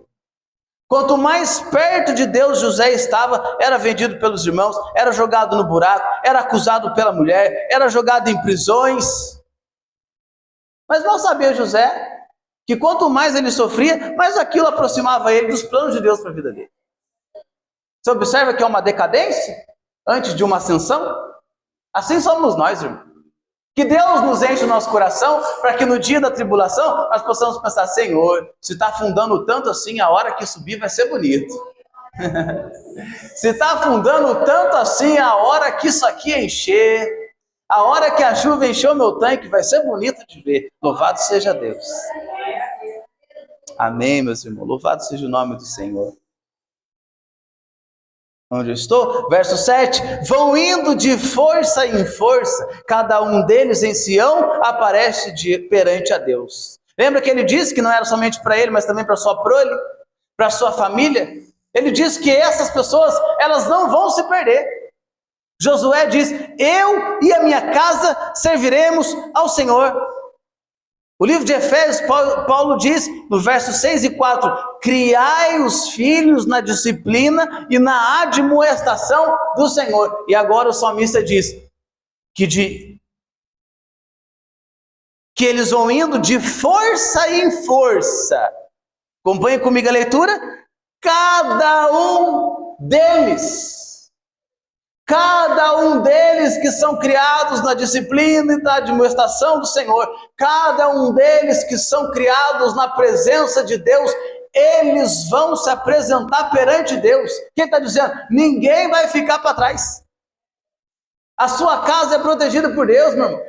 Quanto mais perto de Deus José estava, era vendido pelos irmãos, era jogado no buraco, era acusado pela mulher, era jogado em prisões. Mas não sabia José que quanto mais ele sofria, mais aquilo aproximava ele dos planos de Deus para a vida dele. Você observa que é uma decadência antes de uma ascensão? Assim somos nós, irmão. Que Deus nos enche o nosso coração para que no dia da tribulação nós possamos pensar, Senhor, se está afundando tanto assim, a hora que subir vai ser bonito. Se está afundando tanto assim, a hora que isso aqui encher, a hora que a chuva encher o meu tanque, vai ser bonito de ver. Louvado seja Deus. Amém, meus irmãos. Louvado seja o nome do Senhor. Onde eu estou? Verso 7. Vão indo de força em força, cada um deles em Sião aparece perante a Deus. Lembra que ele disse que não era somente para ele, mas também para sua prole, para sua família? Ele diz que essas pessoas, elas não vão se perder. Josué diz, eu e a minha casa serviremos ao Senhor. O livro de Efésios, Paulo diz, no verso 6 e 4, criai os filhos na disciplina e na admoestação do Senhor. E agora o salmista diz que eles vão indo de força em força. Acompanhe comigo a leitura. Cada um deles que são criados na disciplina e na admoestação do Senhor, cada um deles que são criados na presença de Deus, eles vão se apresentar perante Deus. Quem está dizendo? Ninguém vai ficar para trás. A sua casa é protegida por Deus, meu irmão.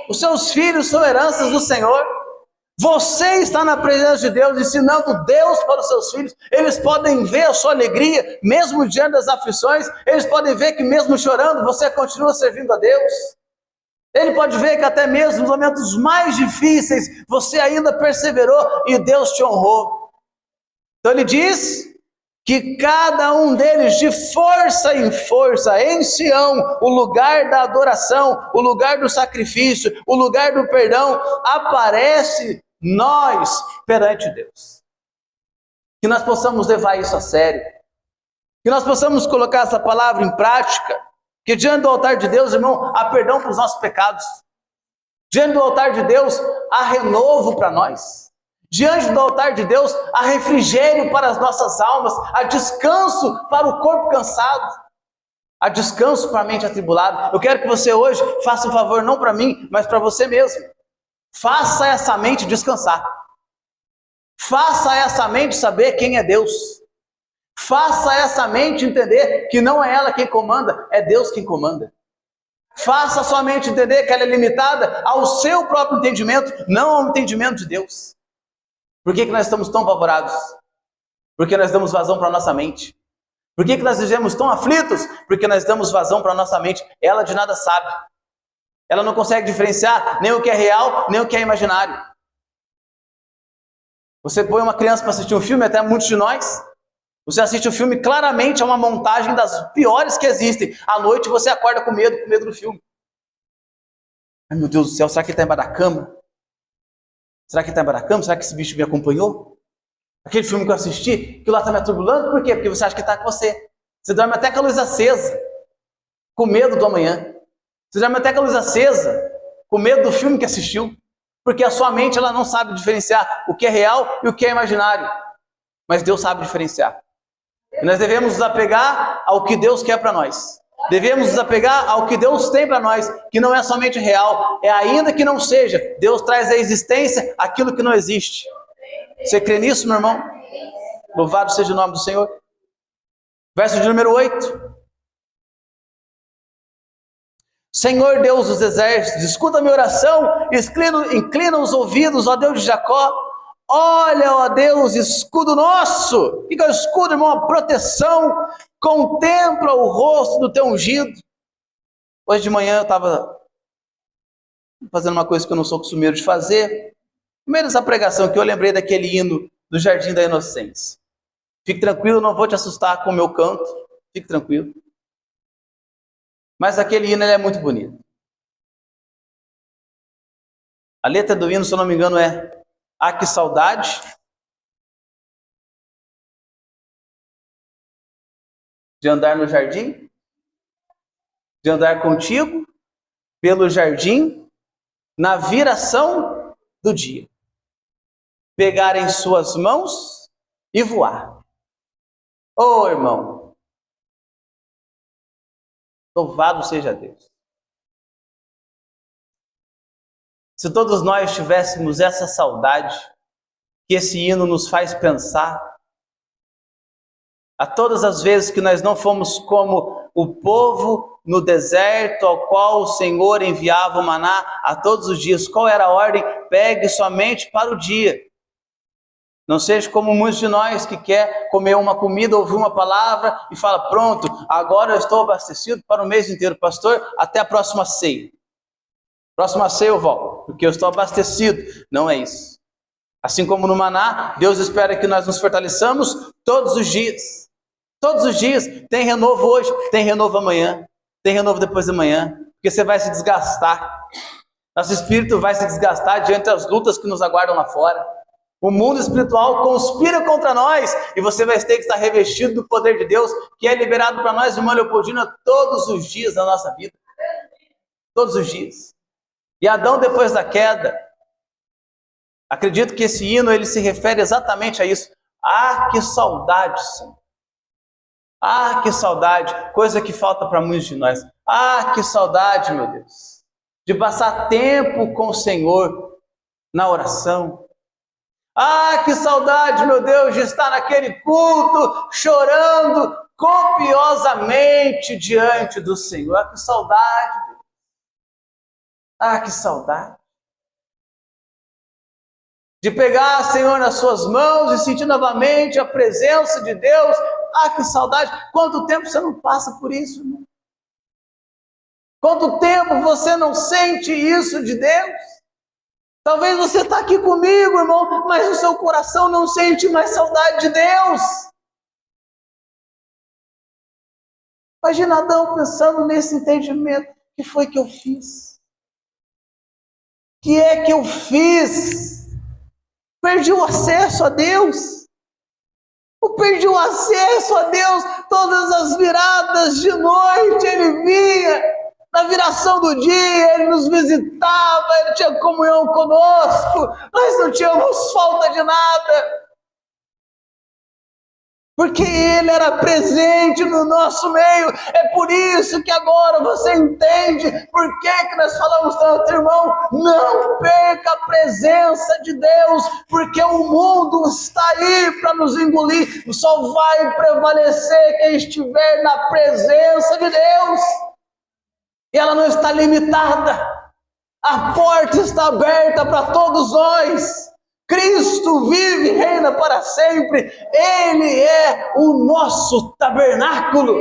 Os seus filhos são heranças do Senhor. Você está na presença de Deus, ensinando Deus para os seus filhos. Eles podem ver a sua alegria, mesmo diante das aflições. Eles podem ver que mesmo chorando, você continua servindo a Deus. Ele pode ver que até mesmo nos momentos mais difíceis, você ainda perseverou e Deus te honrou. Então ele diz que cada um deles, de força em força, em Sião, o lugar da adoração, o lugar do sacrifício, o lugar do perdão, aparece nós perante Deus. Que nós possamos levar isso a sério. Que nós possamos colocar essa palavra em prática. Que diante do altar de Deus, irmão, há perdão para os nossos pecados. Diante do altar de Deus, há renovo para nós. Diante do altar de Deus, há refrigério para as nossas almas, há descanso para o corpo cansado, há descanso para a mente atribulada. Eu quero que você hoje faça um favor, não para mim, mas para você mesmo. Faça essa mente descansar. Faça essa mente saber quem é Deus. Faça essa mente entender que não é ela quem comanda, é Deus quem comanda. Faça a sua mente entender que ela é limitada ao seu próprio entendimento, não ao entendimento de Deus. Por que nós estamos tão apavorados? Porque nós damos vazão para a nossa mente. Por que nós vivemos tão aflitos? Porque nós damos vazão para a nossa mente. Ela de nada sabe. Ela não consegue diferenciar nem o que é real, nem o que é imaginário. Você põe uma criança para assistir um filme, até muitos de nós, você assiste o filme, claramente é uma montagem das piores que existem. À noite você acorda com medo do filme. Ai, meu Deus do céu, será que ele está embaixo da cama? Será que ele está embaixo da cama? Será que esse bicho me acompanhou? Aquele filme que eu assisti, que lá está me atribulando, por quê? Porque você acha que está com você. Você dorme até com a luz acesa, com medo do amanhã. Você dorme até com a luz acesa, com medo do filme que assistiu. Porque a sua mente ela não sabe diferenciar o que é real e o que é imaginário. Mas Deus sabe diferenciar. E nós devemos nos apegar ao que Deus quer para nós. Devemos nos apegar ao que Deus tem para nós, que não é somente real, é ainda que não seja. Deus traz à existência aquilo que não existe. Você crê nisso, meu irmão? Louvado seja o nome do Senhor. Verso de número 8. Senhor Deus dos exércitos, escuta a minha oração, inclina os ouvidos, ó Deus de Jacó. Olha, ó Deus, escudo nosso. O que é o escudo, irmão? A proteção. Contempla o rosto do teu ungido. Hoje de manhã eu estava fazendo uma coisa que eu não sou costumeiro de fazer. No meio dessa pregação que eu lembrei daquele hino do Jardim da Inocência. Fique tranquilo, não vou te assustar com o meu canto. Fique tranquilo. Mas aquele hino ele é muito bonito. A letra do hino, se eu não me engano, é: ah, que saudade de andar no jardim, de andar contigo pelo jardim, na viração do dia. Pegar em suas mãos e voar. Ô irmão, louvado seja Deus. Se todos nós tivéssemos essa saudade que esse hino nos faz pensar, a todas as vezes que nós não fomos como o povo no deserto ao qual o Senhor enviava o maná a todos os dias, qual era a ordem? Pegue somente para o dia. Não seja como muitos de nós que quer comer uma comida, ouvir uma palavra e fala: pronto, agora eu estou abastecido para o mês inteiro. Pastor, até a próxima ceia. Próxima ceia eu volto, porque eu estou abastecido. Não é isso. Assim como no maná, Deus espera que nós nos fortaleçamos todos os dias. Todos os dias. Tem renovo hoje, tem renovo amanhã, tem renovo depois de amanhã, porque você vai se desgastar. Nosso espírito vai se desgastar diante das lutas que nos aguardam lá fora. O mundo espiritual conspira contra nós e você vai ter que estar revestido do poder de Deus, que é liberado para nós, irmã Leopoldina, todos os dias da nossa vida. Todos os dias. E Adão, depois da queda, acredito que esse hino ele se refere exatamente a isso. Ah, que saudade, Senhor. Ah, que saudade, coisa que falta para muitos de nós. Ah, que saudade, meu Deus, de passar tempo com o Senhor na oração. Ah, que saudade, meu Deus, de estar naquele culto, chorando copiosamente diante do Senhor. Ah, que saudade. Ah, que saudade. De pegar, Senhor, nas suas mãos e sentir novamente a presença de Deus. Ah, que saudade. Quanto tempo você não passa por isso, irmão? Quanto tempo você não sente isso de Deus? Talvez você está aqui comigo, irmão, mas o seu coração não sente mais saudade de Deus. Imagina Adão pensando nesse entendimento. O que foi que eu fiz? O que é que eu fiz? Perdi o acesso a Deus. Eu perdi o acesso a Deus. Todas as viradas de noite ele vinha. Na viração do dia, ele nos visitava, ele tinha comunhão conosco, nós não tínhamos falta de nada, porque ele era presente no nosso meio. É por isso que agora você entende por que nós falamos tanto, irmão. Não perca a presença de Deus, porque o mundo está aí para nos engolir. Só vai prevalecer quem estiver na presença de Deus. E ela não está limitada. A porta está aberta para todos nós. Cristo vive e reina para sempre. Ele é o nosso tabernáculo.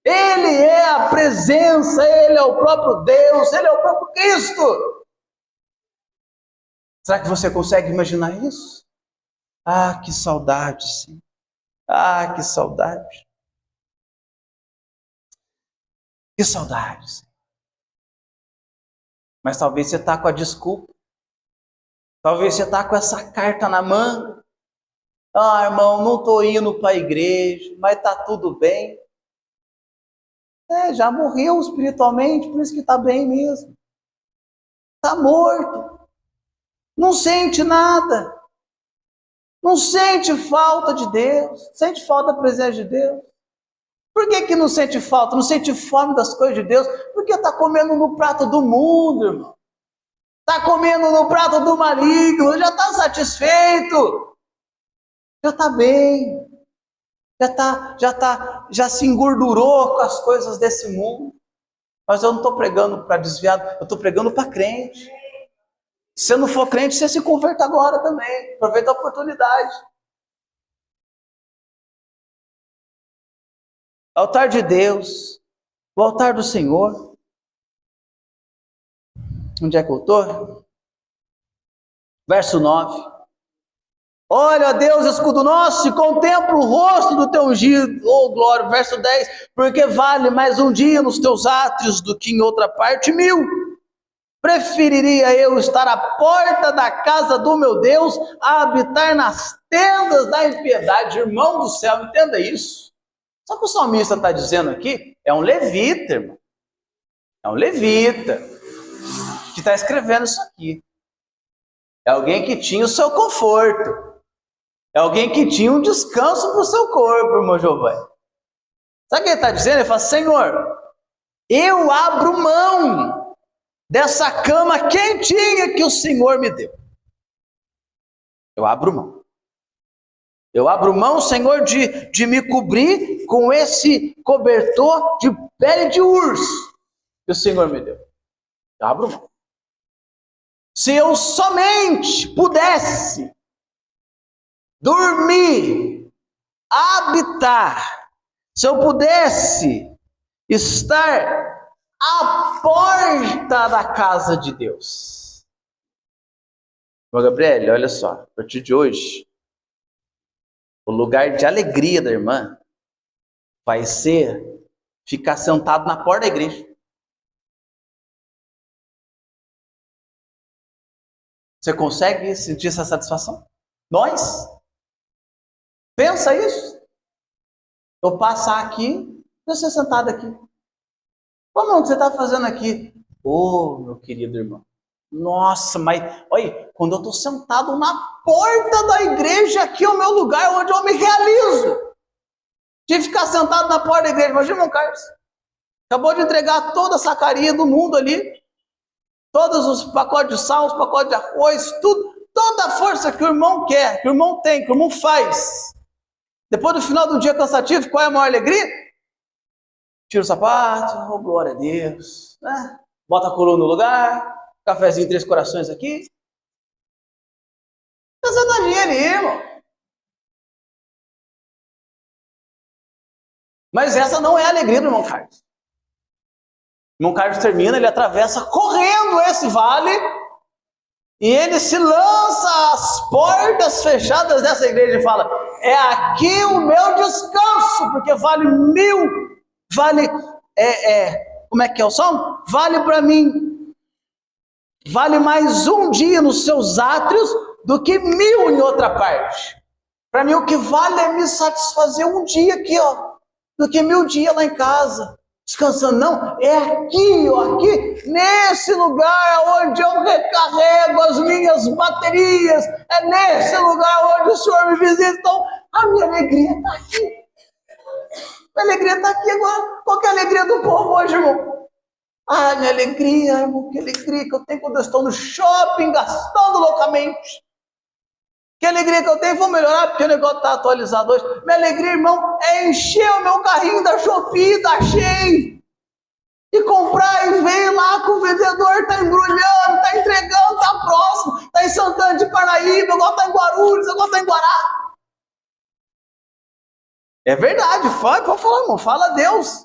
Ele é a presença, Ele é o próprio Deus, Ele é o próprio Cristo. Será que você consegue imaginar isso? Ah, que saudade, sim. Ah, que saudade. Que saudade, sim. Mas talvez você está com a desculpa. Talvez você está com essa carta na manga. Ah, irmão, não estou indo para a igreja, mas está tudo bem. Já morreu espiritualmente, por isso que está bem mesmo. Está morto. Não sente nada. Não sente falta de Deus. Sente falta da presença de Deus. Por que não sente falta? Não sente fome das coisas de Deus? Porque está comendo no prato do mundo, irmão. Está comendo no prato do maligno. Já está satisfeito. Já está bem. Já se engordurou com as coisas desse mundo. Mas eu não estou pregando para desviado, eu estou pregando para crente. Se você não for crente, você se converta agora também. Aproveita a oportunidade. Altar de Deus, o altar do Senhor. Onde é que eu estou? Verso 9. Olha, ó Deus, escudo nosso, e contempla o rosto do teu ungido. Oh, glória. Verso 10. Porque vale mais um dia nos teus átrios do que em outra parte 1000. Preferiria eu estar à porta da casa do meu Deus a habitar nas tendas da impiedade. Irmão do céu, entenda isso. Só que o salmista está dizendo aqui, é um levita, irmão. É um levita que está escrevendo isso aqui. É alguém que tinha o seu conforto. É alguém que tinha um descanso para o seu corpo, irmão Giovanni. Sabe o que ele está dizendo? Ele fala, Senhor, eu abro mão dessa cama quentinha que o Senhor me deu. Eu abro mão. Eu abro mão, Senhor, de me cobrir com esse cobertor de pele de urso que o Senhor me deu. Eu abro mão. Se eu somente pudesse dormir, habitar, se eu pudesse estar à porta da casa de Deus. Irmã Gabriele, olha só, a partir de hoje, o lugar de alegria da irmã vai ser ficar sentado na porta da igreja. Você consegue sentir essa satisfação? Nós? Pensa isso. Eu passar aqui, você sentado aqui. Ô, irmão, o que você está fazendo aqui? Ô, meu querido irmão. Nossa, mas olha, quando eu estou sentado na porta da igreja, aqui é o meu lugar onde eu me realizo. De ficar sentado na porta da igreja. Imagina, irmão Carlos. Acabou de entregar toda a sacaria do mundo ali. Todos os pacotes de sal, os pacotes de arroz, tudo. Toda a força que o irmão quer, que o irmão tem, que o irmão faz. Depois do final do dia cansativo, qual é a maior alegria? Tira o sapato, oh, glória a Deus. Né? Bota a coluna no lugar. Cafezinho 3 corações aqui. Tá sentadinho ali, irmão. Mas essa não é a alegria do irmão Carlos. O irmão Carlos termina, ele atravessa correndo esse vale e ele se lança às portas fechadas dessa igreja e fala, é aqui o meu descanso, porque vale 1000, vale, como é que é o som? Vale para mim. Vale mais um dia nos seus átrios do que 1000 em outra parte. Para mim o que vale é me satisfazer um dia aqui, ó, do que 1000 dias lá em casa, descansando. Não, é aqui, ó, aqui, nesse lugar onde eu recarrego as minhas baterias, é nesse lugar onde o Senhor me visita. Então, a minha alegria está aqui. A alegria está aqui agora. Qual que é a alegria do povo hoje, irmão? Ah, minha alegria, irmão, que alegria que eu tenho quando eu estou no shopping, gastando loucamente. Que alegria que eu tenho, vou melhorar, porque o negócio está atualizado hoje. Minha alegria, irmão, é encher o meu carrinho da Shopee, tá cheio. E comprar e ver lá que o vendedor está embrulhando, está entregando, está próximo, está em Santana de Paraíba, É verdade, pode falar, irmão, fala a Deus.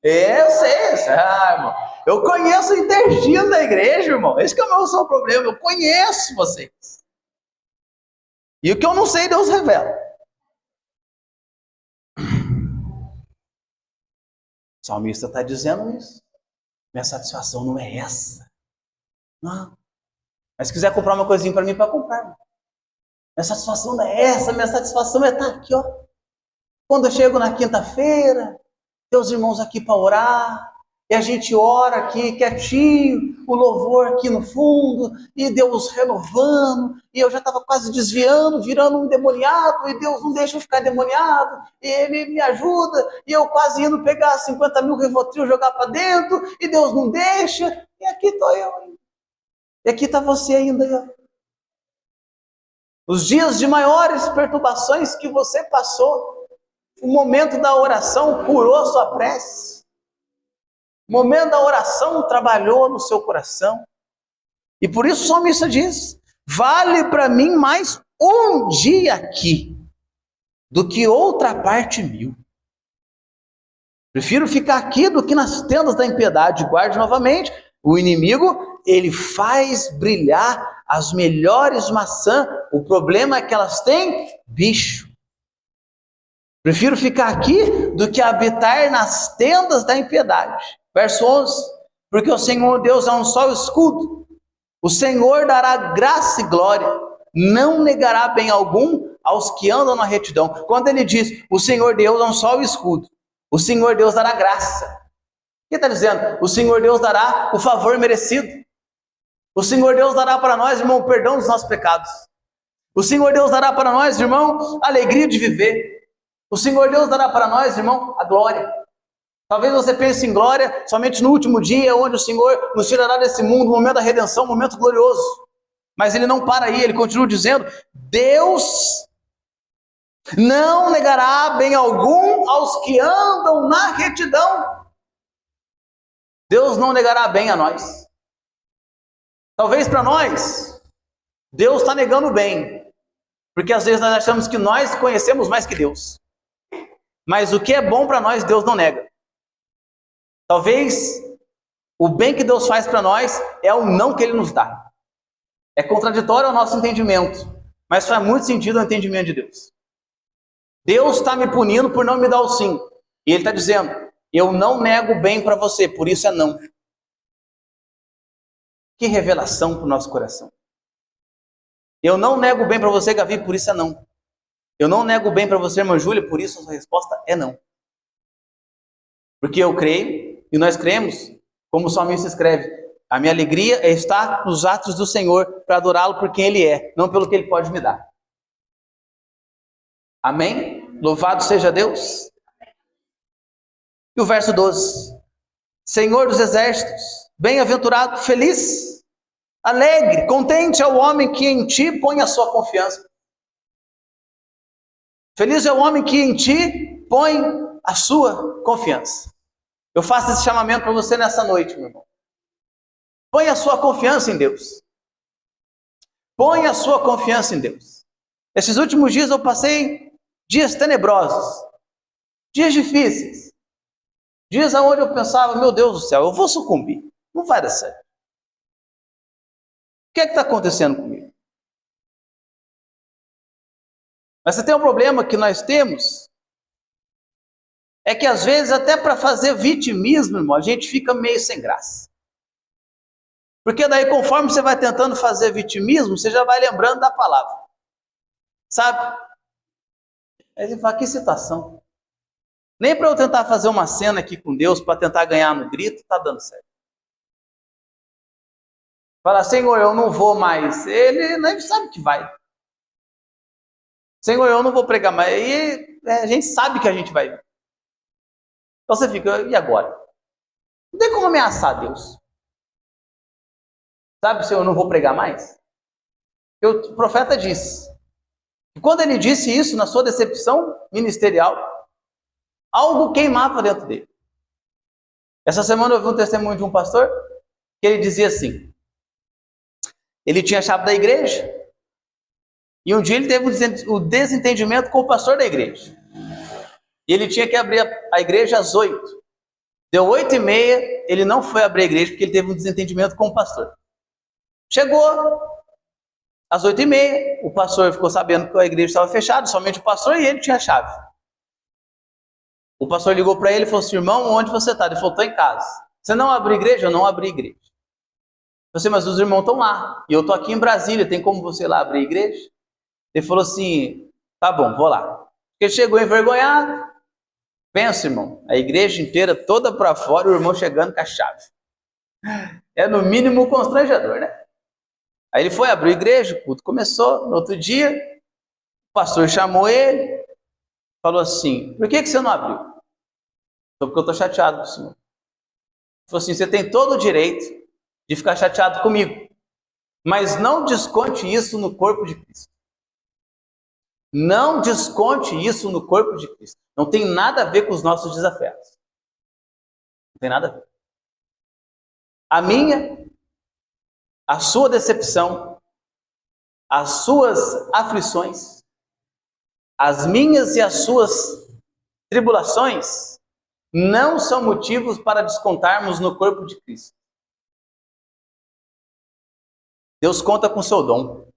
Eu sei, irmão. Eu conheço o intestino da igreja, irmão. Esse que é o meu problema, eu conheço vocês. E o que eu não sei, Deus revela. O salmista está dizendo isso. Minha satisfação não é essa. Não. Mas se quiser comprar uma coisinha para mim, para comprar. Irmão. Minha satisfação não é essa, minha satisfação é estar aqui, ó. Quando eu chego na quinta-feira, tem os irmãos aqui para orar, e a gente ora aqui quietinho, o louvor aqui no fundo, e Deus renovando, e eu já estava quase desviando, virando um endemoniado, e Deus não deixa eu ficar endemoniado, e Ele me ajuda, e eu quase indo pegar 50 mil Rivotril, jogar para dentro, e Deus não deixa, e aqui estou eu, e aqui está você ainda, ó. Os dias de maiores perturbações que você passou, o momento da oração curou sua prece. O momento da oração trabalhou no seu coração. E por isso o salmista diz: vale para mim mais um dia aqui do que outra parte mil. Prefiro ficar aqui do que nas tendas da impiedade. Guarde novamente, o inimigo, ele faz brilhar as melhores maçãs. O problema é que elas têm bicho. Prefiro ficar aqui do que habitar nas tendas da impiedade. Verso 11. Porque o Senhor Deus é um só escudo. O Senhor dará graça e glória. Não negará bem algum aos que andam na retidão. Quando ele diz, o Senhor Deus é um só escudo. O Senhor Deus dará graça. O que está dizendo? O Senhor Deus dará o favor merecido. O Senhor Deus dará para nós, irmão, o perdão dos nossos pecados. O Senhor Deus dará para nós, irmão, a alegria de viver. O Senhor Deus dará para nós, irmão, a glória. Talvez você pense em glória somente no último dia, onde o Senhor nos tirará desse mundo, o momento da redenção, um momento glorioso. Mas ele não para aí, ele continua dizendo, Deus não negará bem algum aos que andam na retidão. Deus não negará bem a nós. Talvez para nós, Deus está negando bem, porque às vezes nós achamos que nós conhecemos mais que Deus. Mas o que é bom para nós, Deus não nega. Talvez o bem que Deus faz para nós é o não que Ele nos dá. É contraditório ao nosso entendimento, mas faz muito sentido ao entendimento de Deus. Deus está me punindo por não me dar o sim. E Ele está dizendo, eu não nego o bem para você, por isso é não. Que revelação para o nosso coração. Eu não nego o bem para você, Gavi, por isso é não. Eu não nego o bem para você, irmã Júlia, por isso a sua resposta é não. Porque eu creio, e nós cremos, como o salmista escreve, a minha alegria é estar nos atos do Senhor para adorá-lo por quem Ele é, não pelo que Ele pode me dar. Amém? Louvado seja Deus. E o verso 12. Senhor dos exércitos, bem-aventurado, feliz, alegre, contente é o homem que em ti põe a sua confiança. Feliz é o homem que em ti põe a sua confiança. Eu faço esse chamamento para você nessa noite, meu irmão. Põe a sua confiança em Deus. Põe a sua confiança em Deus. Esses últimos dias eu passei dias tenebrosos, dias difíceis, dias onde eu pensava, meu Deus do céu, eu vou sucumbir, não vai dar certo. O que é que está acontecendo comigo? Mas você tem um problema que nós temos, é que às vezes até para fazer vitimismo, irmão, a gente fica meio sem graça. Porque daí conforme você vai tentando fazer vitimismo, você já vai lembrando da palavra. Sabe? Aí você fala, que situação. Nem para eu tentar fazer uma cena aqui com Deus, para tentar ganhar no grito, está dando certo. Fala, Senhor, eu não vou mais. Ele nem sabe que vai. Senhor, eu não vou pregar mais. E a gente sabe que a gente vai. Então você fica, e agora? Não tem como ameaçar Deus. Sabe, Senhor, eu não vou pregar mais? Porque o profeta disse. E quando ele disse isso, na sua decepção ministerial, algo queimava dentro dele. Essa semana eu vi um testemunho de um pastor, que ele dizia assim, ele tinha a chave da igreja, e um dia ele teve o desentendimento com o pastor da igreja. E ele tinha que abrir a igreja às 8. Deu 8h30, ele não foi abrir a igreja porque ele teve um desentendimento com o pastor. Chegou às 8h30, o pastor ficou sabendo que a igreja estava fechada, somente o pastor e ele tinha a chave. O pastor ligou para ele e falou assim: irmão, onde você está? Ele falou: estou em casa. Você não abriu a igreja? Eu não abri a igreja. Eu falei: mas os irmãos estão lá, e eu estou aqui em Brasília, tem como você ir lá abrir a igreja? Ele falou assim: tá bom, vou lá. Ele chegou envergonhado. Pensa, irmão, a igreja inteira toda para fora, o irmão chegando com a chave. É no mínimo constrangedor, né? Aí ele foi, abriu a igreja, o culto começou. No outro dia, o pastor chamou ele, falou assim: por que você não abriu? Porque eu estou chateado com o senhor. Ele falou assim: você tem todo o direito de ficar chateado comigo, mas não desconte isso no corpo de Cristo. Não desconte isso no corpo de Cristo. Não tem nada a ver com os nossos desafetos. Não tem nada a ver. A minha, a sua decepção, as suas aflições, as minhas e as suas tribulações não são motivos para descontarmos no corpo de Cristo. Deus conta com o seu dom.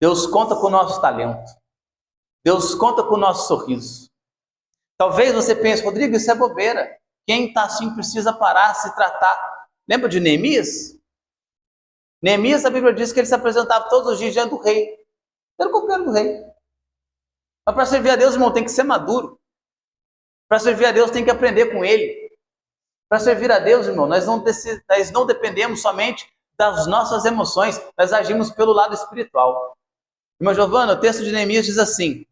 Deus conta com o nosso talento. Deus conta com o nosso sorriso. Talvez você pense: Rodrigo, isso é bobeira. Quem está assim precisa parar, se tratar. Lembra de Neemias? Neemias, a Bíblia diz que ele se apresentava todos os dias diante do rei. Era o copeiro do rei. Mas para servir a Deus, irmão, tem que ser maduro. Para servir a Deus, tem que aprender com ele. Para servir a Deus, irmão, nós não dependemos somente das nossas emoções, nós agimos pelo lado espiritual. Irmão Giovana, o texto de Neemias diz assim,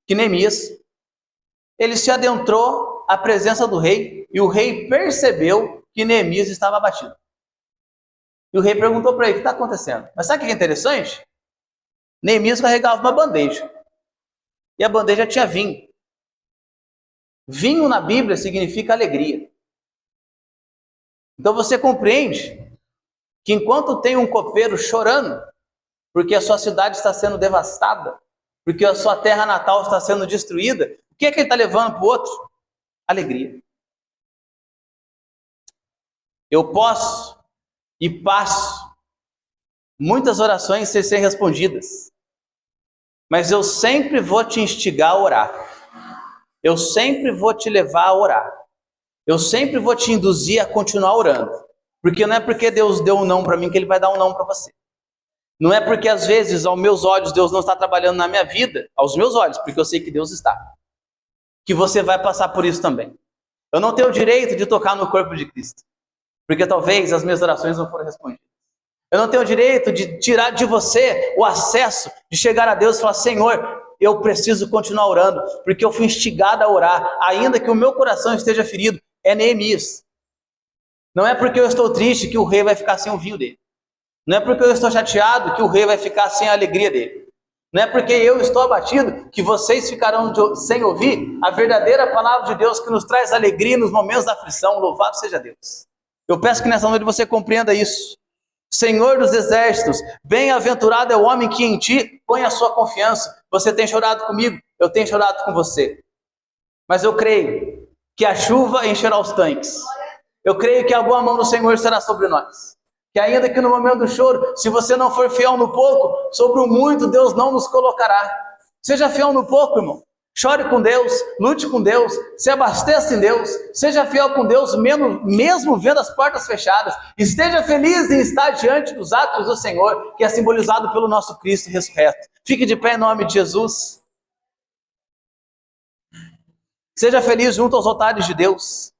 que Neemias, ele se adentrou à presença do rei, e o rei percebeu que Neemias estava abatido. E o rei perguntou para ele: o que está acontecendo? Mas sabe o que é interessante? Neemias carregava uma bandeja, e a bandeja tinha vinho. Vinho na Bíblia significa alegria. Então você compreende que enquanto tem um copeiro chorando, porque a sua cidade está sendo devastada, porque a sua terra natal está sendo destruída, o que é que ele está levando para o outro? Alegria. Eu posso e passo muitas orações sem ser respondidas, mas eu sempre vou te instigar a orar. Eu sempre vou te levar a orar. Eu sempre vou te induzir a continuar orando. Porque não é porque Deus deu um não para mim que Ele vai dar um não para você. Não é porque às vezes aos meus olhos Deus não está trabalhando na minha vida, aos meus olhos, porque eu sei que Deus está, que você vai passar por isso também. Eu não tenho o direito de tocar no corpo de Cristo, porque talvez as minhas orações não foram respondidas. Eu não tenho o direito de tirar de você o acesso de chegar a Deus e falar: Senhor, eu preciso continuar orando, porque eu fui instigado a orar, ainda que o meu coração esteja ferido. É Neemias. Não é porque eu estou triste que o rei vai ficar sem o vinho dele. Não é porque eu estou chateado que o rei vai ficar sem a alegria dele. Não é porque eu estou abatido que vocês ficarão sem ouvir a verdadeira palavra de Deus que nos traz alegria nos momentos da aflição. Louvado seja Deus. Eu peço que nessa noite você compreenda isso. Senhor dos exércitos, bem-aventurado é o homem que em ti põe a sua confiança. Você tem chorado comigo, eu tenho chorado com você. Mas eu creio que a chuva encherá os tanques. Eu creio que a boa mão do Senhor será sobre nós. Que ainda que no momento do choro, se você não for fiel no pouco, sobre o muito Deus não nos colocará. Seja fiel no pouco, irmão. Chore com Deus, lute com Deus, se abasteça em Deus, seja fiel com Deus, mesmo vendo as portas fechadas. Esteja feliz em estar diante dos atos do Senhor, que é simbolizado pelo nosso Cristo ressurreto. Fique de pé em nome de Jesus. Seja feliz junto aos altares de Deus.